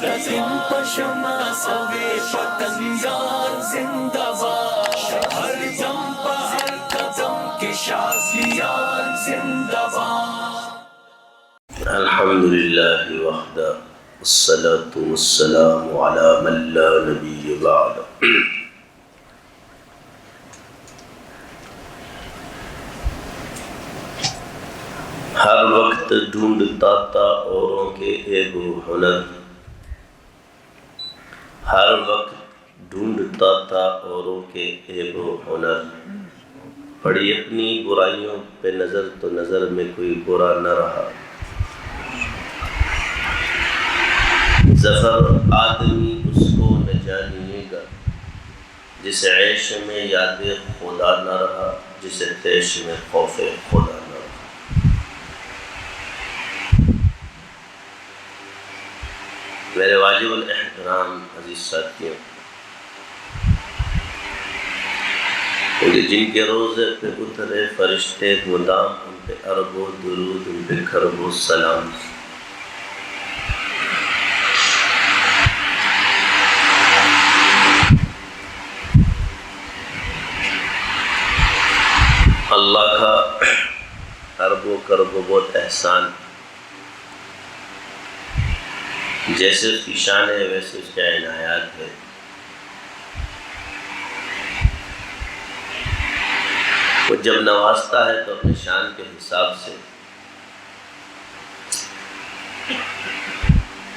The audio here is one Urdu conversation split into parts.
رزم پشما سوے پتنگان زندہ باد، ہر دم پر ہر قدم کے شازیان زندہ باد۔ الحمد للہ وحدہ والصلاة والسلام علی من لا نبی بعد۔ ہر وقت ڈھونڈتا تھا اوروں کے عیب و ہنر، ہر وقت ڈھونڈتا تھا اوروں کے عیب و ہنر، پڑی اپنی برائیوں پہ نظر تو نظر میں کوئی برا نہ رہا۔ ظفر آدمی اس کو نہ جانیے گا جس عیش میں یاد خدا نہ رہا، جس تیش میں خوف خدا نہ رہا۔ میرے واجب الاحترام عزیز ساتھیوں، جن کے روزے پہ اترے فرشتے مدام، ان پہ عرب و درود، ان پہ کرب و سلام۔ اللہ کا عرب و کرب و بہت احسان، جیسے اس کی شان ہے ویسے اس کے عنایات ہے۔ وہ جب نوازتا ہے تو اپنی شان کے حساب سے،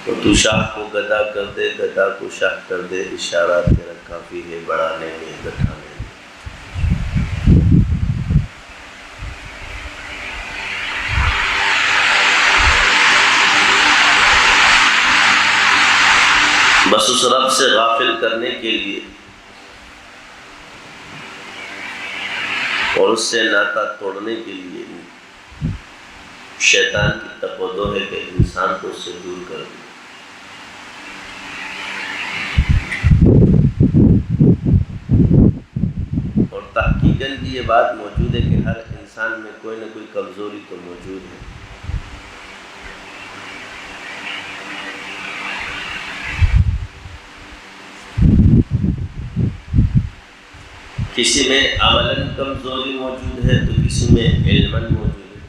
تو شاہ کو گدا کر دے، گدا کو شاہ کر دے، اشارہ تیرا کافی ہے بڑھانے میں گھٹانے میں۔ بس اس رب سے غافل کرنے کے لیے اور اس سے ناطہ توڑنے کے لیے شیطان کی تپودو ہے کہ انسان کو اس سے دور کر دے۔ اور تحقیقاً بھی یہ بات موجود ہے کہ ہر انسان میں کوئی نہ کوئی کمزوری تو موجود ہے۔ کسی میں عملاً کمزوری موجود ہے تو کسی میں علماً موجود ہے۔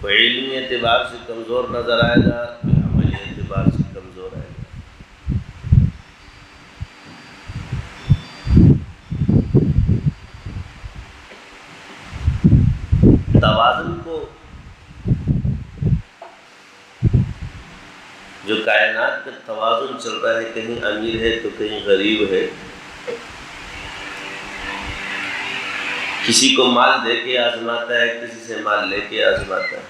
کوئی علمی اعتبار سے کمزور نظر آئے گا، کوئی عملی اعتبار سے کمزور آئے گا۔ توازن کو جو کائنات کا توازن چل رہا ہے، کہیں امیر ہے تو کہیں غریب ہے، کسی کو مال دے کے آزماتا ہے، کسی سے مال لے کے آزماتا ہے۔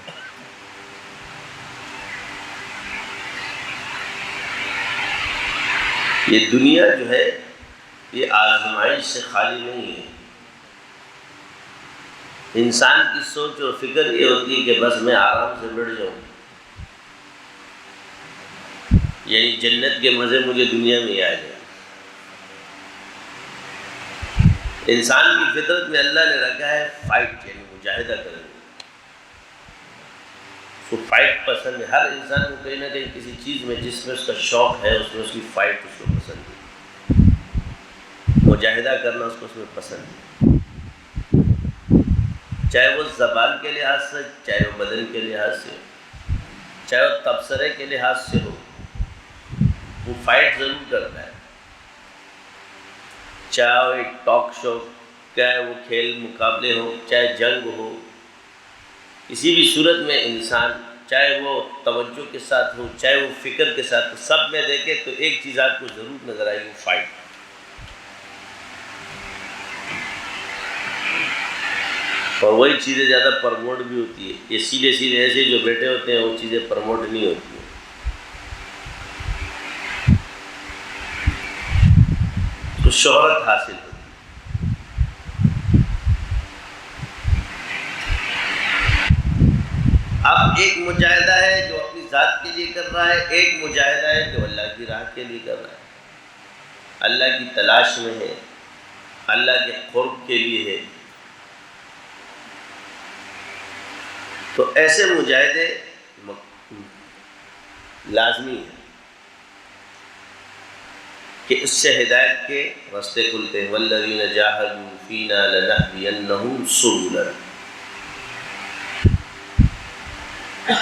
یہ دنیا جو ہے یہ آزمائش سے خالی نہیں ہے۔ انسان کی سوچ اور فکر یہ ہوتی ہے کہ بس میں آرام سے بیٹھ جاؤں، یعنی جنت کے مزے مجھے دنیا میں ہی آ جائے۔ انسان کی فطرت میں اللہ نے رکھا ہے فائٹ، یعنی مجاہدہ کرنا۔ اس کو فائٹ پسند ہے، ہر انسان کو کہیں نہ کہیں کسی چیز میں جس میں اس کا شوق ہے اس میں اس کی فائٹ اس کو پسند ہے، مجاہدہ کرنا اس کو اس میں پسند ہے، چاہے وہ زبان کے لحاظ سے، چاہے وہ بدن کے لحاظ سے، چاہے وہ تبصرے کے لحاظ سے ہو، وہ فائٹ ضرور کرتا ہے۔ چاہے وہ ایک ٹاک شو، چاہے وہ کھیل مقابلے ہو، چاہے جنگ ہو، کسی بھی صورت میں انسان چاہے وہ توجہ کے ساتھ ہو، چاہے وہ فکر کے ساتھ ہو، سب میں دیکھے تو ایک چیز آپ کو ضرور نظر آئے گی، وہ فائٹ۔ اور وہی چیزیں زیادہ پروموٹ بھی ہوتی ہے۔ یہ سیدھے سیدھے ایسے جو بیٹھے ہوتے ہیں وہ چیزیں پروموٹ نہیں ہوتی ہیں۔ تو شہرت حاصل ہوتی ہے۔ اب ایک مجاہدہ ہے جو اپنی ذات کے لیے کر رہا ہے، ایک مجاہدہ ہے جو اللہ کی راہ کے لیے کر رہا ہے، اللہ کی تلاش میں ہے، اللہ کے قرب کے لیے ہے۔ تو ایسے مجاہدے لازمی ہیں کہ اس سے ہدایت کے راستے کھلتے ہیں. والذین جاہدوا فینا لنہدینہم سبلنا.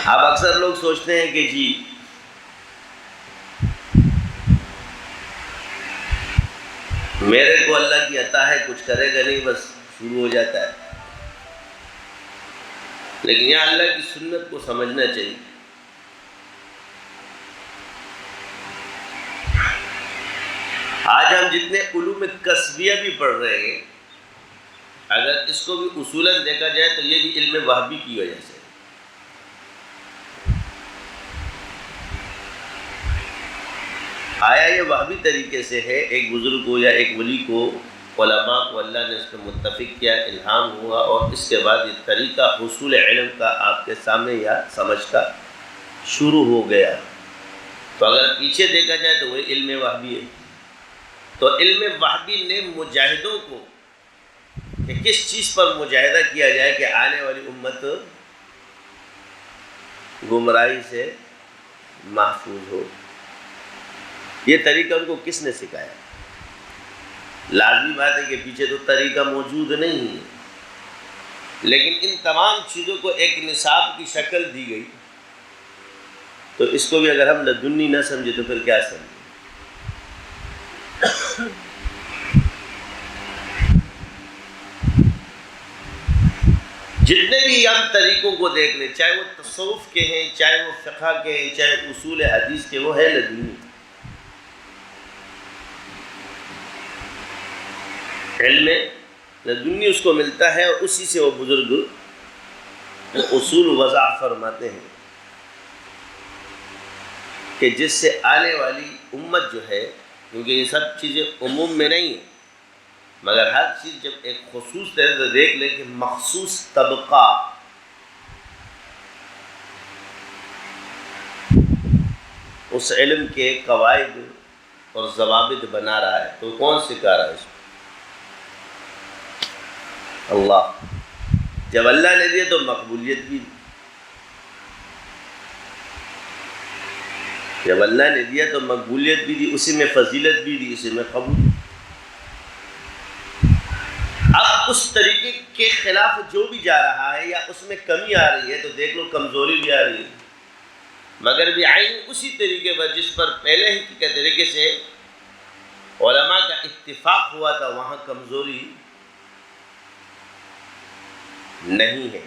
اب اکثر لوگ سوچتے ہیں کہ جی میرے کو اللہ کی عطا ہے، کچھ کرے گا نہیں، بس شروع ہو جاتا ہے. لیکن یہاں اللہ کی سنت کو سمجھنا چاہیے. آج ہم جتنے علوم کسبیہ بھی پڑھ رہے ہیں، اگر اس کو بھی اصولاً دیکھا جائے تو یہ بھی علم وہابی کی وجہ سے. آیا یہ وہابی طریقے سے ہے؟ ایک بزرگ کو یا ایک ولی کو، علماء کو اللہ نے اس پہ متفق کیا، الہام ہوا، اور اس کے بعد یہ طریقہ حصول علم کا آپ کے سامنے یا سمجھ کا شروع ہو گیا. تو اگر پیچھے دیکھا جائے تو وہ علم وہابی ہے. تو علم وہابی نے مجاہدوں کو کہ کس چیز پر مجاہدہ کیا جائے کہ آنے والی امت گمراہی سے محفوظ ہو، یہ طریقہ ان کو کس نے سکھایا؟ لازمی بات ہے کہ پیچھے تو طریقہ موجود نہیں ہے، لیکن ان تمام چیزوں کو ایک نصاب کی شکل دی گئی. تو اس کو بھی اگر ہم لدنی نہ سمجھے تو پھر کیا سمجھیں؟ جتنے بھی ہم طریقوں کو دیکھ لیں، چاہے وہ تصوف کے ہیں، چاہے وہ فقہ کے ہیں، چاہے اصول حدیث کے، وہ ہے لدنی. علم لدنی اس کو ملتا ہے، اور اسی سے وہ بزرگ اصول وضع فرماتے ہیں کہ جس سے آنے والی امت جو ہے، کیونکہ یہ سب چیزیں عموم میں نہیں ہیں، مگر ہر چیز جب ایک خصوص طرح سے دیکھ لیں کہ مخصوص طبقہ اس علم کے قواعد اور ضوابط بنا رہا ہے، تو کون سکھا رہا ہے اس کو؟ اللہ. جب اللہ نے دیا تو مقبولیت بھی دی. جب اللہ نے دیا تو مقبولیت بھی دی، اسی میں فضیلت بھی دی، اسی میں قبول. اب اس طریقے کے خلاف جو بھی جا رہا ہے یا اس میں کمی آ رہی ہے تو دیکھ لو کمزوری بھی آ رہی ہے، مگر بھی عین اسی طریقے پر جس پر پہلے ہی کے طریقے سے علماء کا اتفاق ہوا تھا، وہاں کمزوری نہیں ہے.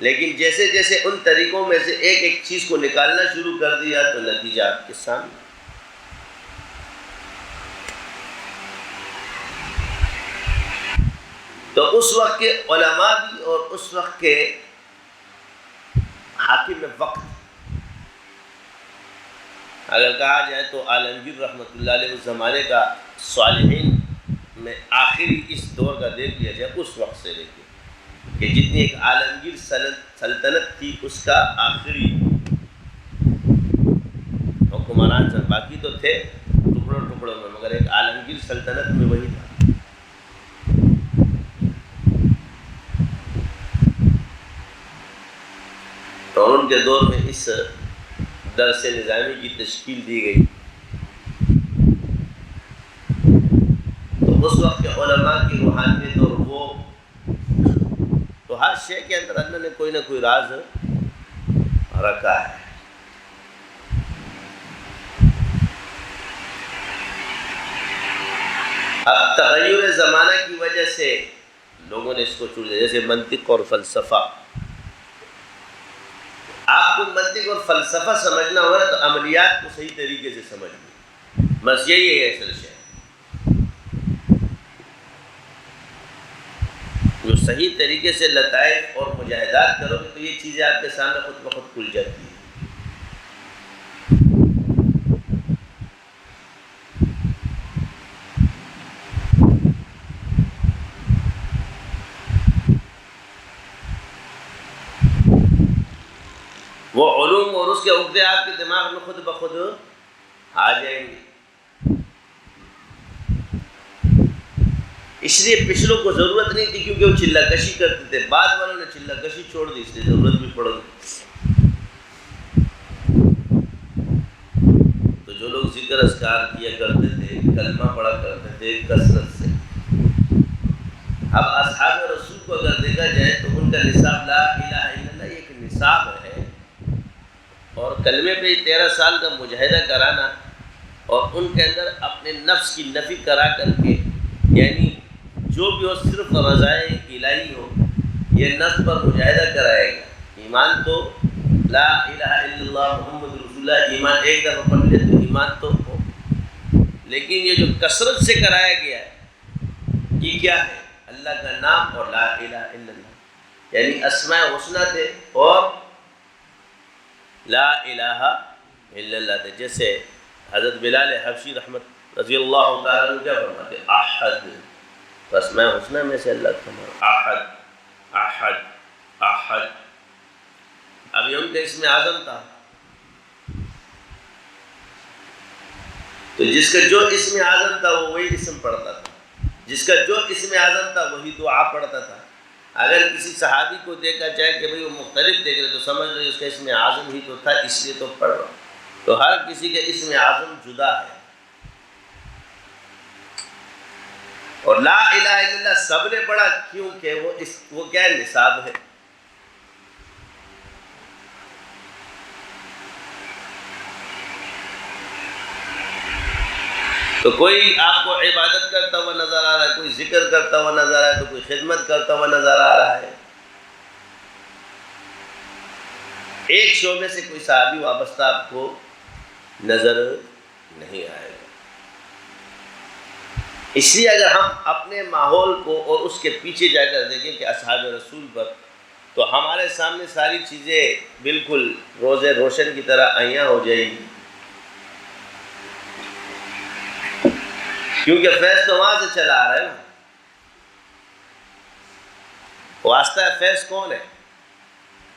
لیکن جیسے جیسے ان طریقوں میں سے ایک ایک چیز کو نکالنا شروع کر دیا تو نتیجہ آپ کے سامنے. تو اس وقت کے علماء بھی اور اس وقت کے حاکم وقت، اگر کہا جائے تو عالمگیر رحمۃ اللہ علیہ اس زمانے کا صالحین میں آخری اس دور کا دیکھ لیا جائے، اس وقت سے لے کے کہ جتنی ایک عالمگیر سلطنت تھی اس کا آخری حکمران سن، باقی تو تھے ٹکڑوں ٹکڑوں میں، مگر ایک عالمگیر سلطنت میں وہی تھا. اور ان کے دور میں اس درس نظامی کی تشکیل دی گئی. تو اس وقت کے علماء کی روحانیت اور وہ تو ہر شے کے اندر اللہ نے کوئی نہ کوئی راز رکھا ہے. اب تغیر زمانہ کی وجہ سے لوگوں نے اس کو چھوڑ دیا، جیسے منطق اور فلسفہ. آپ کو منطق اور فلسفہ سمجھنا ہو نا تو عملیات کو صحیح طریقے سے سمجھنا، بس یہی ہے اصل شے. جو صحیح طریقے سے لطائف اور مجاہدات کرو گے تو یہ چیزیں آپ کے سامنے خود بخود کھل جاتی ہیں. وہ علوم اور اس کے عقدے آپ کے دماغ میں خود بخود آ جائیں گے. اس لیے پچھلوں کو ضرورت نہیں تھی کیونکہ وہ چلہ کشی کرتے تھے، بعد والوں نے چلہ کشی چھوڑ دی، اس لیے ضرورت بھی پڑ گئی۔ تو جو لوگ ذکر اذکار کیا کرتے تھے، کلمہ پڑھا کرتے تھے کثرت سے، اب اصحاب رسول کو اگر دیکھا جائے تو ان کا نصاب لا الہ الا اللہ ایک نصاب ہے، اور کلمے پہ 13 سال کا مجاہدہ کرانا اور ان کے اندر اپنے نفس کی نفی کرا کر کے، یعنی جو بھی ہو صرف رضائے الہی ہو، یہ نفس پر مجاہدہ کرائے گا۔ ایمان تو لا الہ الا اللہ محمد رسول اللہ، ایمان ایک دفعہ پڑھ لے تو ایمان تو ہو، لیکن یہ جو کثرت سے کرایا گیا ہے یہ کیا ہے؟ اللہ کا نام اور لا الہ الا اللہ، یعنی اسماء حسنہ تھے اور لا الہ الا اللہ تھے۔ جیسے حضرت بلال حبشی رحمت رضی اللہ تعالیٰ عنہ کیا فرماتے؟ احد، تو اسماء حسنہ میں سے اللہ کا نام احد احد احد۔ اب یہ ان کا اسم اعظم تھا، تو جس کا جو اسم اعظم تھا وہ وہی اسم پڑھتا تھا، جس کا جو اسم اعظم تھا وہی دعا پڑھتا تھا۔ اگر کسی صحابی کو دیکھا جائے کہ بھئی وہ مختلف دیکھ رہے تو سمجھ رہے اس کا اسم اعظم ہی تو تھا، اس لیے تو پڑھ رہا ہوں۔ تو ہر کسی کا اسم اعظم جدا ہے، اور لا الہ الا اللہ سب نے پڑھا کیونکہ وہ کیا ہے؟ نصاب ہے۔ تو کوئی آپ کو عبادت کرتا ہوا نظر آ رہا ہے، کوئی ذکر کرتا ہوا نظر آ رہا ہے، تو کوئی خدمت کرتا ہوا نظر آ رہا ہے، ایک شعبے سے کوئی صحابی وابستہ آپ کو نظر نہیں آئے گا۔ اس لیے اگر ہم اپنے ماحول کو اور اس کے پیچھے جا کر دیکھیں کہ اصحاب رسول پر، تو ہمارے سامنے ساری چیزیں بالکل روز روشن کی طرح عیاں ہو جائیں گی، کیونکہ فیض تو وہاں سے چلا آ رہا ہے نا۔ واسطہ فیض کون ہے؟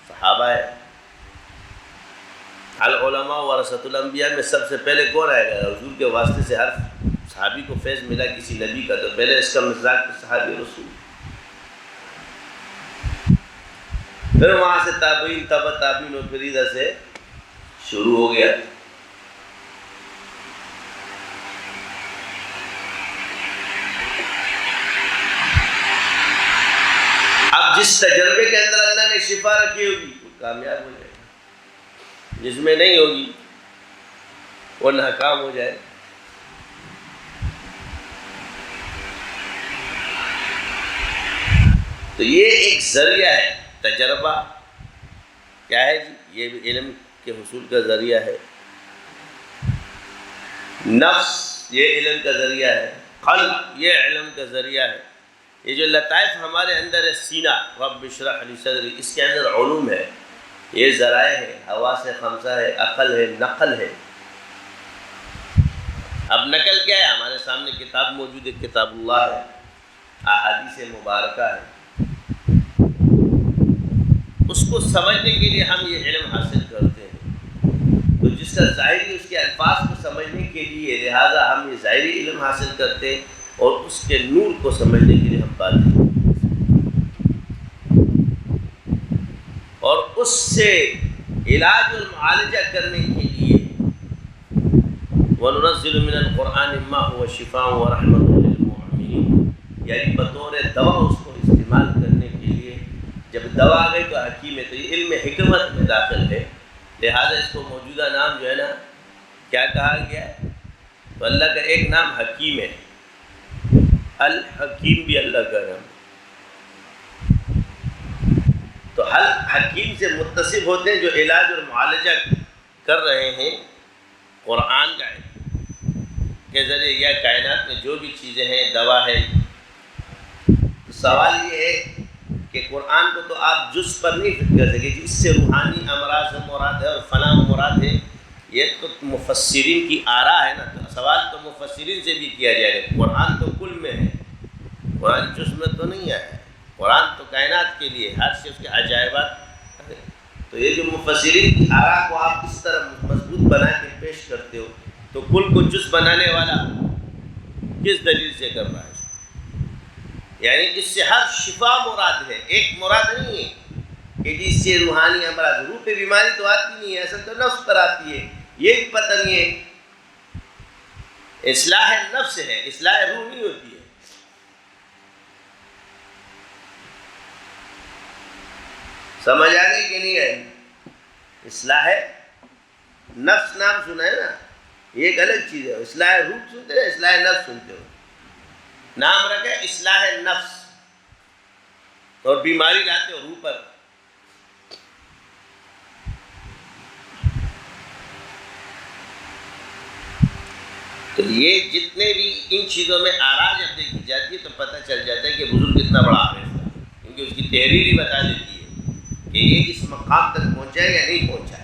صحابہ ہے۔ العلماء ورثۃ الانبیاء میں سب سے پہلے کون آئے گا؟ حضور کے واسطے سے ہر صحابی کو فیض ملا کسی نبی کا، تو پہلے اس کا مصداق صحابی رسول، پھر وہاں سے تابعین، تبع تابعین، اور پھر ادھر سے شروع ہو گیا۔ اب جس تجربے کے اندر اللہ نے شفا رکھی ہوگی وہ کامیاب ہو جائے گا، جس میں نہیں ہوگی وہ ناکام ہو جائے گا۔ تو یہ ایک ذریعہ ہے، تجربہ کیا ہے جی؟ یہ بھی علم کے حصول کا ذریعہ ہے۔ نفس یہ علم کا ذریعہ ہے، قلب یہ علم کا ذریعہ ہے۔ یہ جو لطائف ہمارے اندر ہے، سینہ رب اشرح لی صدری، اس کے اندر علوم ہے، یہ ذرائع ہے، حواس خمسہ ہے، عقل ہے، نقل ہے۔ اب نقل کیا ہے؟ ہمارے سامنے کتاب موجود ہے، کتاب اللہ ہے، احادیث مبارکہ ہے، اس کو سمجھنے کے لیے ہم یہ علم حاصل کرتے ہیں۔ تو جس کا ظاہری اس کے الفاظ کو سمجھنے کے لیے، لہٰذا ہم یہ ظاہری علم حاصل کرتے ہیں، اور اس کے نور کو سمجھنے کے لیے ہم پاتے ہیں، اور اس سے علاج اور معالجہ کرنے کے لیے وَنُنَزِّلُ مِنَ الْقُرْآنِ مَا هُوَ شِفَاءٌ وَرَحْمَةٌ لِلْمُؤْمِنِينَ، یعنی بطور دوا اس کو استعمال کرنے کے لیے، جب دوا آ گئی تو حکیم ہے، تو یہ علم حکمت میں داخل ہے، لہذا اس کو موجودہ نام جو ہے نا کیا کہا گیا ہے؟ تو اللہ کا ایک نام حکیم ہے، الحکیم بھی اللہ کا نام۔ تو حکیم سے متصف ہوتے ہیں جو علاج اور معالجہ کر رہے ہیں قرآن کا کے ذریعے، یا کائنات میں جو بھی چیزیں ہیں دوا ہے۔ سوال یہ ہے کہ قرآن کو تو آپ جز پر نہیں فکر کر سکے، اس سے روحانی امراض مراد ہے اور فلاں مراد ہے، یہ تو مفسرین کی آراء ہے نا۔ تو سوال تو مفسرین سے بھی کیا جائے گا، قرآن تو کل میں ہے، قرآن جز میں تو نہیں آیا ہے، قرآن تو کائنات کے لیے، ہر سے اس کے عجائبات۔ تو یہ جو مفسرین کی آراء کو آپ اس طرح مضبوط بنا کے پیش کرتے ہو، تو کل کو جز بنانے والا کس دلیل سے کر رہا ہے؟ یعنی اس سے ہر شفا مراد ہے، ایک مراد نہیں ہے کہ جس سے روحانی امراض، روح پہ بیماری تو آتی نہیں ہے، اصل تو نفس پر آتی ہے، یہ بھی پتہ نہیں ہے۔ اصلاح نفس ہے، اصلاح روح نہیں ہوتی ہے۔ سمجھ آ گئی کہ نہیں آئی؟ اصلاح نفس نام سنا ہے نا، یہ ایک الگ چیز ہے۔ اصلاح روح سنتے ہو، اصلاح نفس سنتے ہو، نام رکھے اصلاح نفس، اور بیماری لاتے ہو روح پر۔ تو یہ جتنے بھی ان چیزوں میں آراج اب دیکھی جاتی ہے تو پتہ چل جاتا ہے کہ بزرگ کتنا بڑا عارف تھا، کیونکہ اس کی تحریر ہی بتا دیتی ہے کہ یہ اس مقام تک پہنچا ہے یا نہیں پہنچا ہے۔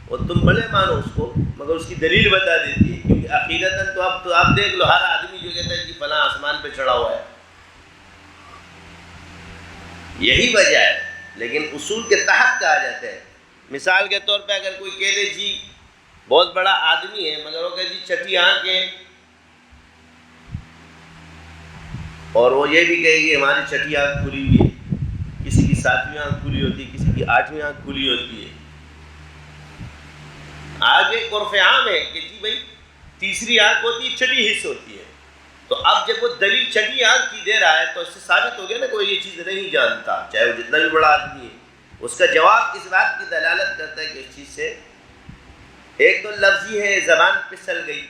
اور تم بھلے مانو اس کو، مگر اس کی دلیل بتا دیتی ہے، کیونکہ عقیدتاً تو آپ دیکھ لو، ہر آدمی جو کہتا ہے کہ فلاں آسمان پہ چڑھا ہوا ہے، یہی وجہ ہے، لیکن اصول کے تحت کہا جاتا ہے۔ مثال کے طور پہ اگر کوئی کہہ دے جی بہت بڑا آدمی ہے، مگر وہ کہے جی چھٹی آنکھیں، اور وہ یہ بھی کہے گی ہماری چھٹی آنکھ کھلی ہوئی ہے، کسی کی 7ویں آنکھ کھلی ہوتی ہے، کسی کی 8ویں آنکھ کھلی ہوتی ہے۔ آگے عرف عام ہے کہ جی بھائی تیسری آنکھ ہوتی ہے، چھٹی حص ہوتی ہے، تو اب جب وہ دلیل چھٹی آنکھ کی دے رہا ہے تو اس سے ثابت ہو گیا نا کوئی یہ چیز نہیں جانتا، چاہے وہ جتنا بھی بڑا آدمی ہے۔ اس کا جواب اس بات کی دلالت کرتا ہے کہ اس چیز سے ایک تو لفظی ہے، زبان پھسل گئی،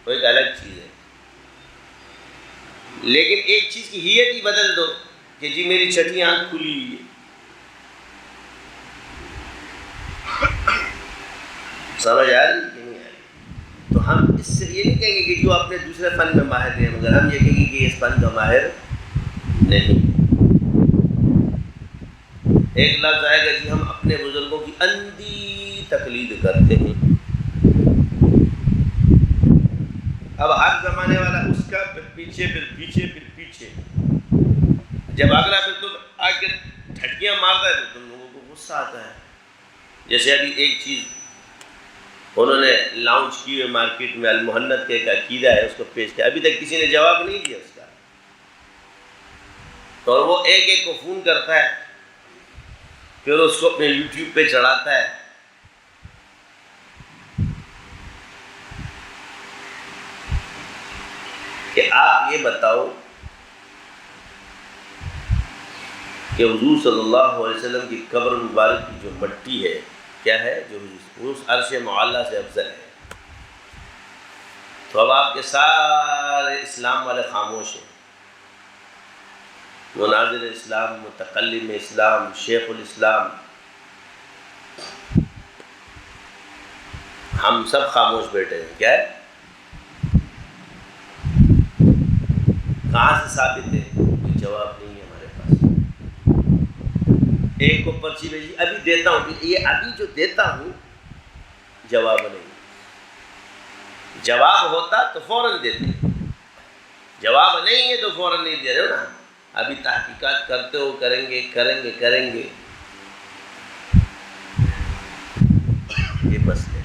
وہ ایک الگ چیز ہے، لیکن ایک چیز کی ہیت ہی بدل دو کہ جی میری چھٹی آنکھ کھلی ہوئی ہے۔ سمجھ آ رہی کہ نہیں آ رہی؟ تو ہم اس سے یہ نہیں کہیں گے کہ جو اپنے دوسرے فن میں ماہر ہیں، مگر ہم یہ کہیں گے کہ اس فن کا ماہر نہیں۔ ایک لفظ آئے گا جی ہم اپنے بزرگوں کی اندھی تقلید کرتے ہیں، اب ہر زمانے والا اس کا پھر پیچھے پھر پیچھے پھر پیچھے، جب اگلا پھر تم آ کے ٹھٹکیاں مارتا ہے تو تم لوگوں کو غصہ آتا ہے۔ جیسے ابھی ایک چیز انہوں نے لانچ کی ہے مارکیٹ میں، المحنت کا ایک عقیدہ ہے، اس کو پیش کیا، ابھی تک کسی نے جواب نہیں دیا اس کا، تو وہ ایک ایک کو فون کرتا ہے، پھر اس کو اپنے یوٹیوب پہ چڑھاتا ہے۔ کہ آپ یہ بتاؤ کہ حضور صلی اللہ علیہ وسلم کی قبر مبارک کی جو مٹی ہے کیا ہے، جو اس عرش معلی سے افضل ہے۔ تو اب آپ کے سارے اسلام والے خاموش ہیں، مناظر اسلام، متکلم اسلام، شیخ الاسلام، ہم سب خاموش بیٹھے ہیں۔ کیا ہے؟ کہاں سے ثابت ہے؟ کوئی جواب نہیں ہے ہمارے پاس۔ ایک کو پرچی بھیجی، ابھی دیتا ہوں، یہ ابھی جو دیتا ہوں جواب نہیں، جواب ہوتا تو فوراً دیتے، جواب نہیں ہے تو فوراً نہیں دے رہے ہو نا، ابھی تحقیقات کرتے ہو، کریں گے کریں گے کریں گے، یہ بس ہے۔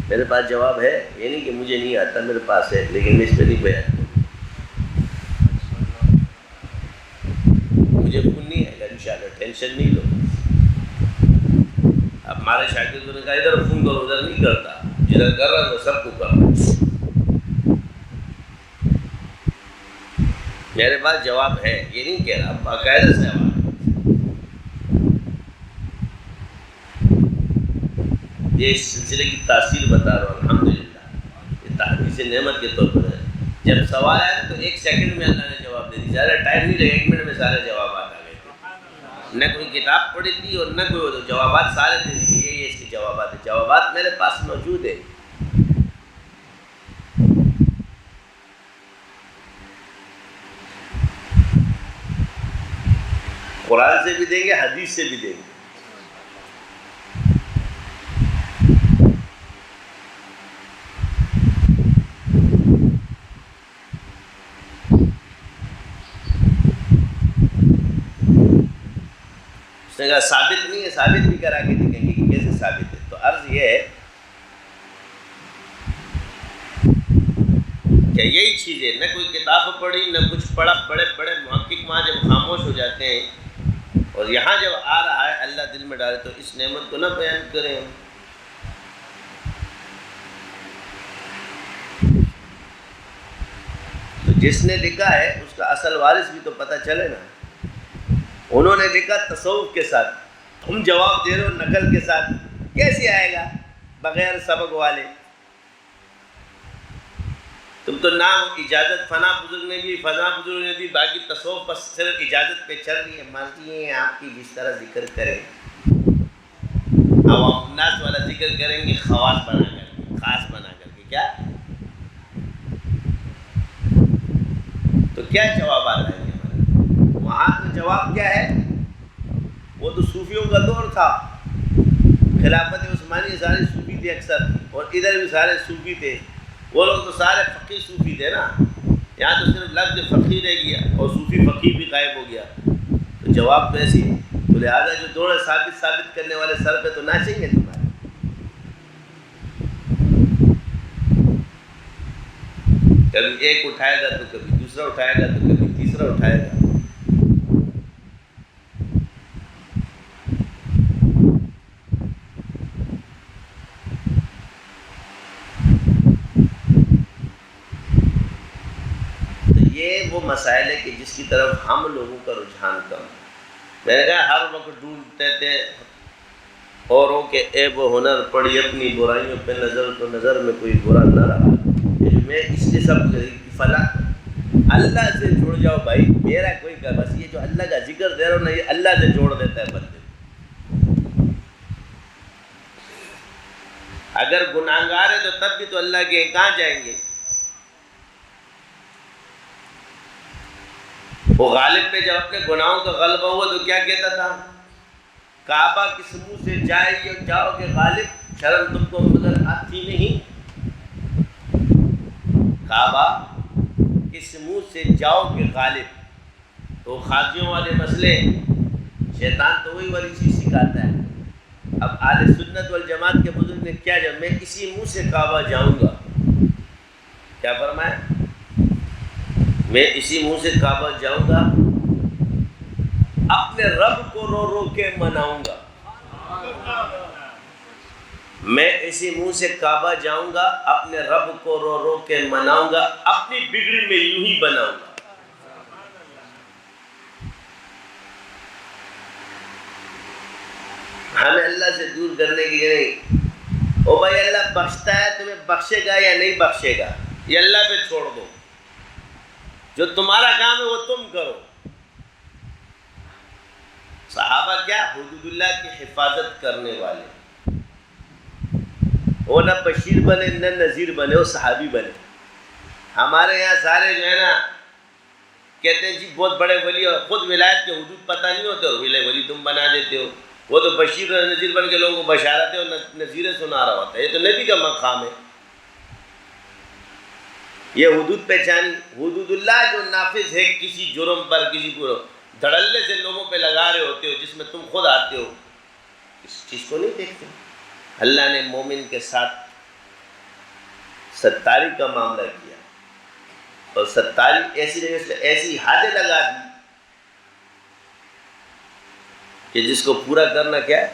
میرے پاس جواب ہے، یہ نہیں کہ مجھے نہیں آتا، میرے پاس ہے، لیکن میں اس پہ نہیں بیان کروں، مجھے خون نہیں آئے گا انشاءاللہ، ٹینشن نہیں لو۔ اب ہمارے شاگردوں نے کہا ادھر فون کرو، ادھر نہیں کرتا، جدھر کر رہا ہوں سب کو کر رہا ہوں۔ میرے پاس جواب ہے، یہ نہیں کہہ رہا، باقاعدہ سے جواب ہے۔ یہ اس سلسلے کی تاثیر بتا رہا ہوں، الحمدللہ یہ تحدیث نعمت کے طور پر ہے۔ جب سوال آیا تو 1 سیکنڈ میں اللہ نے جواب دے دی، زیادہ ٹائم نہیں لگا، 1 منٹ میں سارے جوابات آ گئے تھے، نہ کوئی کتاب پڑھی تھی اور نہ کوئی جوابات سارے دے دی، یہ اس کے جوابات ہیں، جوابات میرے پاس موجود ہے۔ قرآن سے بھی دیں گے، حدیث سے بھی دیں گے۔ اس نے کہا ثابت نہیں ہے، ثابت بھی کرا کے دکھیں گے کہ کیسے ثابت ہے۔ تو عرض یہ ہے کیا یہی چیز ہے؟ نہ کوئی کتاب پڑھی نہ کچھ پڑھا. بڑے بڑے محقق وہاں جب خاموش ہو جاتے ہیں اور یہاں جب آ رہا ہے اللہ دل میں ڈالے تو اس نعمت کو نہ بیان کریں ہم. تو جس نے لکھا ہے اس کا اصل وارث بھی تو پتہ چلے نا. انہوں نے لکھا تصوف کے ساتھ، تم جواب دے رہے ہو نقل کے ساتھ. کیسے آئے گا بغیر سبق والے؟ تم تو نام اجازت فنا بزرگ نے بھی، فنا بزرگ نے بھی، باقی تصوف بس صرف اجازت پہ چل رہی ہے. مرضی ہے آپ کی جس طرح ذکر کریں. عوام الناس والا ذکر کریں گے خواص بنا کر کے، خاص بنا کر کے. کیا تو کیا جوابات آئیں گے ہمارے وہاں؟ تو جواب کیا ہے؟ وہ تو صوفیوں کا دور تھا. خلافت عثمانی سارے صوفی تھے اکثر، اور ادھر بھی سارے صوفی تھے. وہ لوگ تو سارے فقیر صوفی تھے نا. یہاں تو صرف لفظ فقیر رہ گیا اور صوفی فقیر بھی غائب ہو گیا. تو جواب تو ایسی. تو لہٰذا جو دوڑے ثابت کرنے والے سر پہ تو ناچیں گے تمہارے. کبھی ایک اٹھائے گا تو کبھی دوسرا اٹھائے گا تو کبھی تیسرا اٹھائے گا. یہ وہ مسائل ہے کہ جس کی طرف ہم لوگوں کا رجحان کم ہے. میں نے کہا ہر وقت ڈھونڈتے تھے اوروں کے عیب و ہنر، پڑی اپنی برائیوں پہ نظر تو نظر میں کوئی برا نہ رہا. میں اس لیے سب فلاں اللہ سے جڑ جاؤ بھائی. میرا کوئی کا بس یہ جو اللہ کا ذکر دے رہا ہوں نا، یہ اللہ سے جوڑ دیتا ہے بندے. اگر گناہگار ہے تو تب بھی تو اللہ کے کہاں جائیں گے؟ وہ غالب پہ جب اپنے گناہوں کا غلبہ ہوا تو کیا کہتا تھا؟ کعبہ کس منہ سے جاؤ گے غالب، شرم تم کو مگر آتی نہیں. کعبہ کس منہ سے جاؤ گے غالب. تو خاصیوں والے مسئلے شیطان تو وہی والی چیز سکھاتا ہے. اب اہل سنت والجماعت کے بزرگ نے کیا جب میں اسی منہ سے کعبہ جاؤں گا، کیا فرمایا؟ میں اسی منہ سے کعبہ جاؤں گا، اپنے رب کو رو رو کے مناؤں گا. میں اسی منہ سے کعبہ جاؤں گا، اپنے رب کو رو رو کے مناؤں گا، اپنی بگڑی میں یوں ہی بناؤں گا. ہمیں اللہ سے دور کرنے کے لیے نہیں. او بھائی اللہ بخشتا ہے، تمہیں بخشے گا یا نہیں بخشے گا یہ اللہ پہ چھوڑ دو. جو تمہارا کام ہے وہ تم کرو. صحابہ کیا حدود اللہ کی حفاظت کرنے والے. وہ نہ بشیر بنے نہ نذیر بنے، وہ صحابی بنے. ہمارے یہاں سارے جو ہے نا کہتے ہیں جی بہت بڑے ولی اور خود ولایت کے حدود پتہ نہیں ہوتے اور ولی تم بنا دیتے ہو. وہ تو بشیر اور نذیر بن کے لوگوں کو بشارتیں اور نذیریں سنا رہا ہوتا ہے. یہ تو نبی کا مقام ہے. یہ حدود پہچانی. حدود اللہ جو نافذ ہے کسی جرم پر، کسی کو دھڑلے سے لوگوں پہ لگا رہے ہوتے ہو جس میں تم خود آتے ہو، اس چیز کو نہیں دیکھتے. اللہ نے مومن کے ساتھ ستاری کا معاملہ کیا اور ستاری ایسی جگہ سے ایسی حدیں لگا دی کہ جس کو پورا کرنا کیا ہے،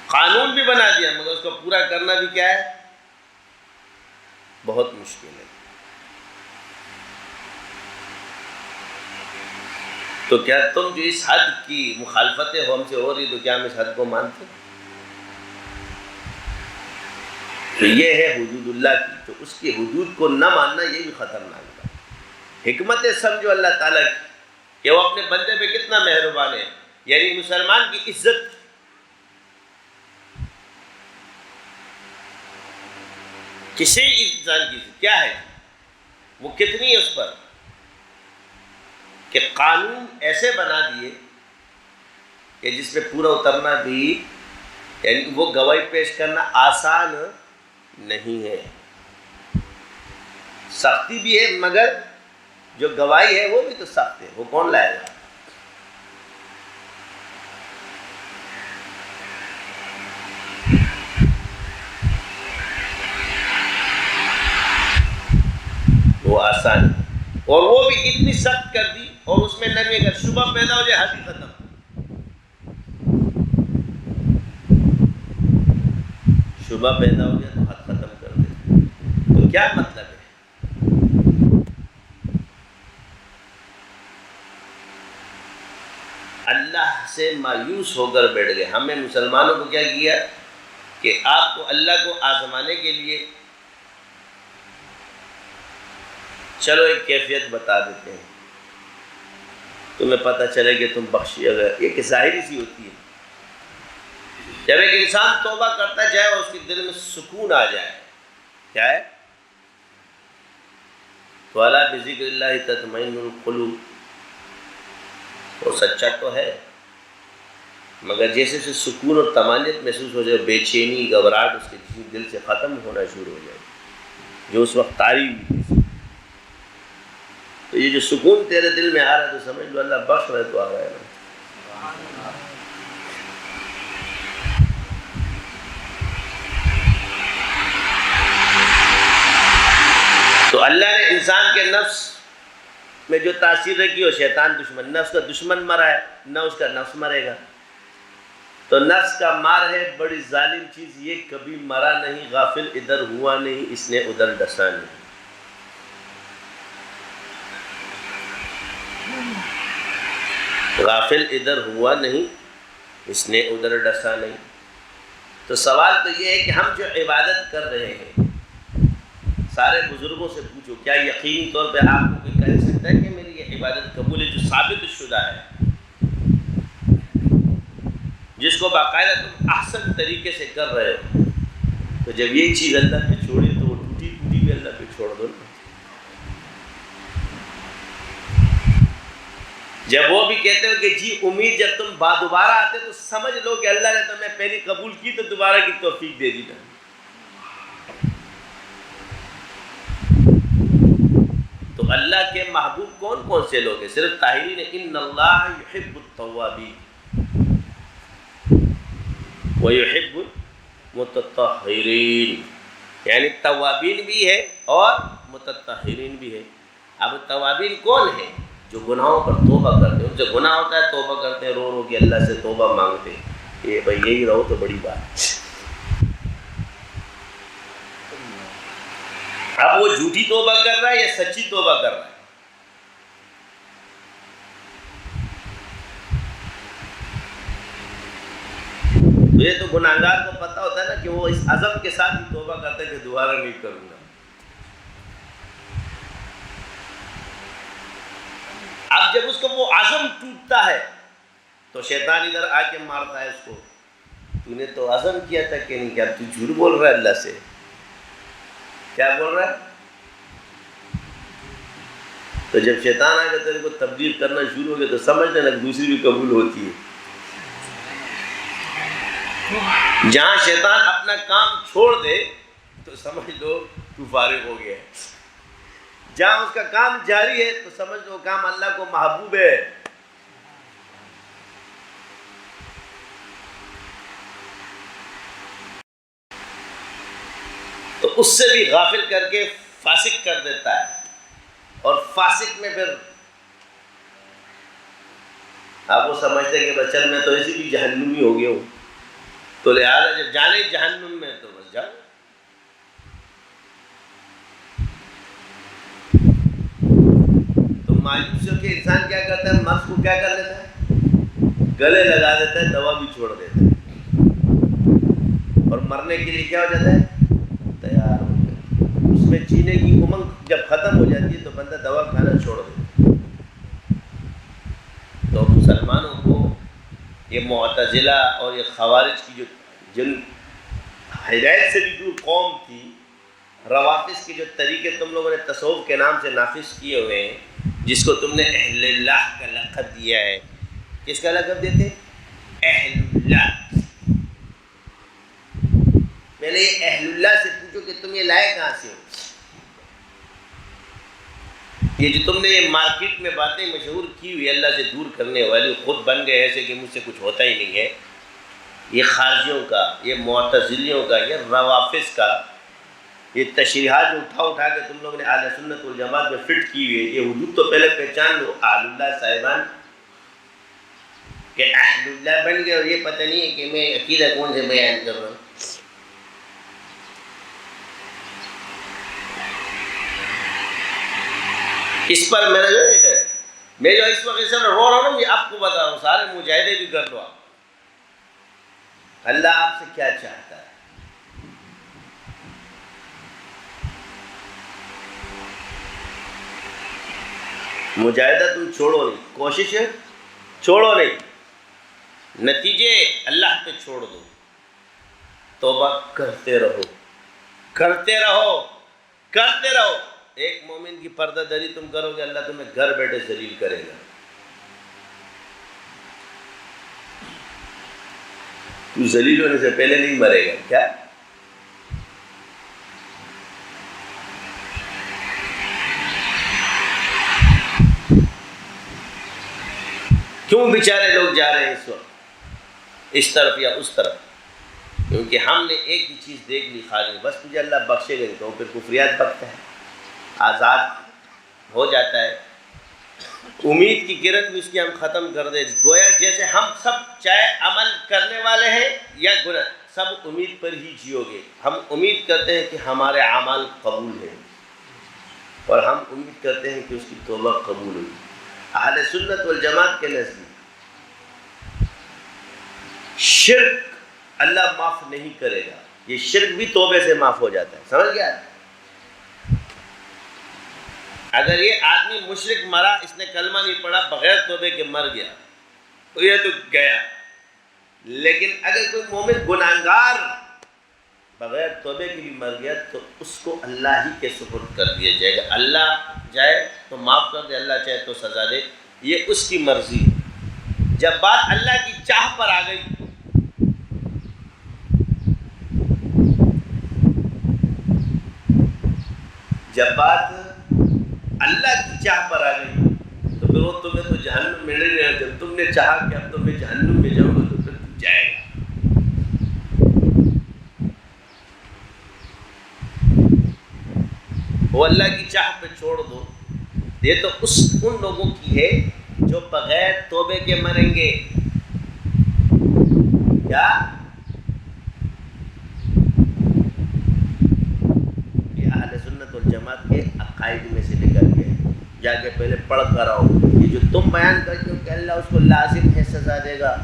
قانون بھی بنا دیا مگر اس کو پورا کرنا بھی کیا ہے، بہت مشکل ہے. تو کیا تم جو اس حد کی مخالفتیں ہم سے ہو رہی تو کیا ہم اس حد کو مانتے؟ تو یہ ہے حدود اللہ کی. تو اس کی حدود کو نہ ماننا یہ بھی خطرناک ہے. حکمت سمجھو اللہ تعالیٰ کی کہ وہ اپنے بندے پہ کتنا مہربان ہے. یعنی مسلمان کی عزت کسی انسان کی عزت کیا ہے، وہ کتنی ہے اس پر کہ قانون ایسے بنا دیے کہ جس پہ پورا اترنا بھی، یعنی وہ گواہی پیش کرنا آسان نہیں ہے. سختی بھی ہے مگر جو گواہی ہے وہ بھی تو سخت ہے. وہ کون لائے گا؟ آسان ہے، اور وہ بھی اتنی سخت کر دی، اور اس میں نرمی اگر شبہ پیدا ہو جائے حد ہی ختم، شبہ پیدا ہو گیا تو حد ختم کر دیتے۔ تو کیا مطلب ہے؟ اللہ سے مایوس ہو کر بیٹھ گئے۔ ہمیں مسلمانوں کو کیا کیا کہ آپ کو اللہ کو آزمانے کے لیے چلو ایک کیفیت بتا دیتے ہیں، تمہیں پتہ چلے کہ تم بخشیے گئے۔ یہ کہ ظاہری سی ہوتی ہے، جب ایک انسان توبہ کرتا جائے اور اس کے دل میں سکون آ جائے، کیا ہے؟ تو الا بذکر اللہ تطمئن القلوب، وہ سچا تو ہے، مگر جیسے سے سکون اور طمانینت محسوس ہو جائے، بے چینی گھبراہٹ اس کے دل سے ختم ہونا شروع ہو جائے جو اس وقت طاری ہوئی تھی، تو یہ جو سکون تیرے دل میں آ رہا ہے تو سمجھ لو اللہ بخش رہا ہے، تو آ رہا ہے نا۔ تو اللہ نے انسان کے نفس میں جو تاثیر رکھی، اور شیطان دشمن، نہ اس کا دشمن مرا ہے نہ اس کا نفس مرے گا، تو نفس کا مار ہے بڑی ظالم چیز، یہ کبھی مرا نہیں، غافل ادھر ہوا نہیں، اس نے ادھر ڈسا نہیں۔ غافل ادھر ہوا نہیں، اس نے ادھر ڈسا نہیں۔ تو سوال تو یہ ہے کہ ہم جو عبادت کر رہے ہیں، سارے بزرگوں سے پوچھو، کیا یقینی طور پہ آپ کو کوئی کہہ سکتا ہے کہ میری یہ عبادت قبول ہے جو ثابت شدہ ہے، جس کو باقاعدہ تم احسن طریقے سے کر رہے ہو؟ تو جب یہ چیز اللہ پہ چھوڑے تو وہ ٹوٹی ٹوٹی بھی اللہ پہ چھوڑ دو نا۔ جب وہ بھی کہتے ہو کہ جی امید جب تم دوبارہ آتے تو سمجھ لو کہ اللہ نے تمہیں پہلی قبول کی تو دوبارہ کی توفیق دے دی نا۔ تو اللہ کے محبوب کون کون سے لوگ ہیں؟ صرف طاہرین؟ ان اللہ یحب التوابین ویحب المتطہرین، یعنی توابین بھی ہے اور متطہرین بھی ہے۔ اب توابین کون ہیں؟ جو گناہوں پر توبہ کرتے ہیں، ان سے گناہ ہوتا ہے توبہ کرتے ہیں، رو رو کے اللہ سے توبہ مانگتے ہیں، یہ بھائی یہی رہو تو بڑی بات۔ اب وہ جھوٹی توبہ کر رہا ہے یا سچی توبہ کر رہا ہے؟ تو یہ تو گناہگار کو پتہ ہوتا ہے نا کہ وہ اس عزم کے ساتھ ہی توبہ کرتا ہے کہ دوبارہ نہیں کروں گا۔ اب جب اس کو وہ عزم ٹوٹتا ہے تو شیطان ادھر آ کے مارتا ہے اس کو، تو نے تو عزم کیا تھا کہ نہیں کیا، تو جھوٹ بول رہا ہے اللہ سے۔ کیا بول رہا ہے؟ تو جب شیطان آ کے تیرے کو تبلیغ کرنا شروع ہو گیا تو سمجھ لینا دوسری بھی قبول ہوتی ہے۔ جہاں شیطان اپنا کام چھوڑ دے تو سمجھ لو تو فارغ ہو گیا ہے، جہاں اس کا کام جاری ہے تو سمجھ لو کام اللہ کو محبوب ہے۔ تو اس سے بھی غافل کر کے فاسق کر دیتا ہے، اور فاسق میں پھر آپ وہ سمجھتے ہیں کہ بچل میں تو ایسی بھی جہنمی ہو گیا ہوں، تو لہٰذا جب جانے جہنم میں تو بس جاؤ۔ تو مایوس ہو کے انسان کیا کرتا ہے؟ مرض کو کیا کر لیتا ہے؟ گلے لگا دیتا ہے، دوا بھی چھوڑ دیتا ہے، اور مرنے کے لیے کیا ہو جاتا ہے؟ تیار ہو گیا۔ اس میں جینے کی امنگ جب ختم ہو جاتی ہے تو بندہ دوا کھانا چھوڑ دیتا ہے۔ تو مسلمانوں کو یہ معتزلہ اور یہ خوارج کی جو جن ہدایت سے بھی دور قوم تھی، روافظ کے جو طریقے تم لوگوں نے تصوف کے نام سے نافذ کیے ہوئے ہیں، جس کو تم نے اہل اللہ کا لقب دیا ہے، کس کا لقب دیتے؟ اہل اللہ۔ پہلے یہ اہل اللہ سے پوچھو کہ تم یہ لائے کہاں سے ہو؟ یہ جو تم نے یہ مارکیٹ میں باتیں مشہور کی ہوئی اللہ سے دور کرنے والی، خود بن گئے ایسے کہ مجھ سے کچھ ہوتا ہی نہیں ہے، یہ خارجیوں کا، یہ معتزلیوں کا، یہ روافظ کا یہ تشریحات جو اٹھا کے تم لوگ نے اہل سنت والجماعت میں فٹ کی ہوئی ہے، یہ حدود تو پہلے پہچان لو. اہل اللہ صاحبان کہ اہل اللہ بن گئے اور یہ پتہ نہیں ہے کہ میں عقیدہ کون سے بیان کر رہا ہوں. اس پر میرا جو ہے میں جو اس وقت سب رو رہا ہوں نا، یہ آپ کو بتا رہا ہوں، سارے مجاہدے بھی کر لو آپ. اللہ آپ سے کیا چاہتا ہے؟ مجاہدہ تم چھوڑو نہیں، کوشش چھوڑو نہیں، نتیجے اللہ پہ چھوڑ دو. توبہ کرتے رہو، کرتے رہو، کرتے رہو. ایک مومن کی پردہ دری تم کرو گے، اللہ تمہیں گھر بیٹھے ذلیل کرے گا. تو ذلیل ہونے سے پہلے نہیں مرے گا کیا؟ کیوں بیچارے لوگ جا رہے ہیں اس وقت اس طرف یا اس طرف؟ کیونکہ ہم نے ایک ہی چیز دیکھ لی خالی، بس تجھے اللہ بخشے گا تو پھر کفریات بکتا ہے، آزاد ہو جاتا ہے. امید کی کرن بھی اس کی ہم ختم کر دیں. گویا جیسے ہم سب چاہے عمل کرنے والے ہیں یا گناہ، سب امید پر ہی جیو گے. ہم امید کرتے ہیں کہ ہمارے اعمال قبول ہیں، اور ہم امید کرتے ہیں کہ اس کی توبہ قبول ہوگی. اہل سنت والجماعت کے نزدیک شرک اللہ معاف نہیں کرے گا. یہ شرک بھی توبے سے معاف ہو جاتا ہے، سمجھ گیا؟ اگر یہ آدمی مشرک مرا، اس نے کلمہ نہیں پڑھا، بغیر توبے کے مر گیا تو یہ تو گیا. لیکن اگر کوئی مومن گناہگار بغیر توبے کے بھی مر گیا تو اس کو اللہ ہی کے سپرد کر دیا جائے گا. اللہ چاہے تو معاف کر دے، اللہ چاہے تو سزا دے، یہ اس کی مرضی ہے. جب بات اللہ کی چاہ پر آ گئی، جب بات اللہ کی چاہ پر آ گئی تو پھر وہ تمہیں تو جہنم میں نہیں رہے. جب تم نے چاہا کہ اب تو میں جہنم میں جاؤں گا تو پھر تم جائے گا. وہ اللہ کی چاہ پہ چھوڑ دو. یہ تو ان لوگوں کی ہے جو بغیر توبے کے مریں گے. کیا یہ اہل سنت والجماعت کے عقائد میں سے نکل گئے. جا کے پہلے پڑھ کر آؤ. یہ جو تم بیان کرتے ہو کہ اللہ اس کو لازم ہے سزا دے گا،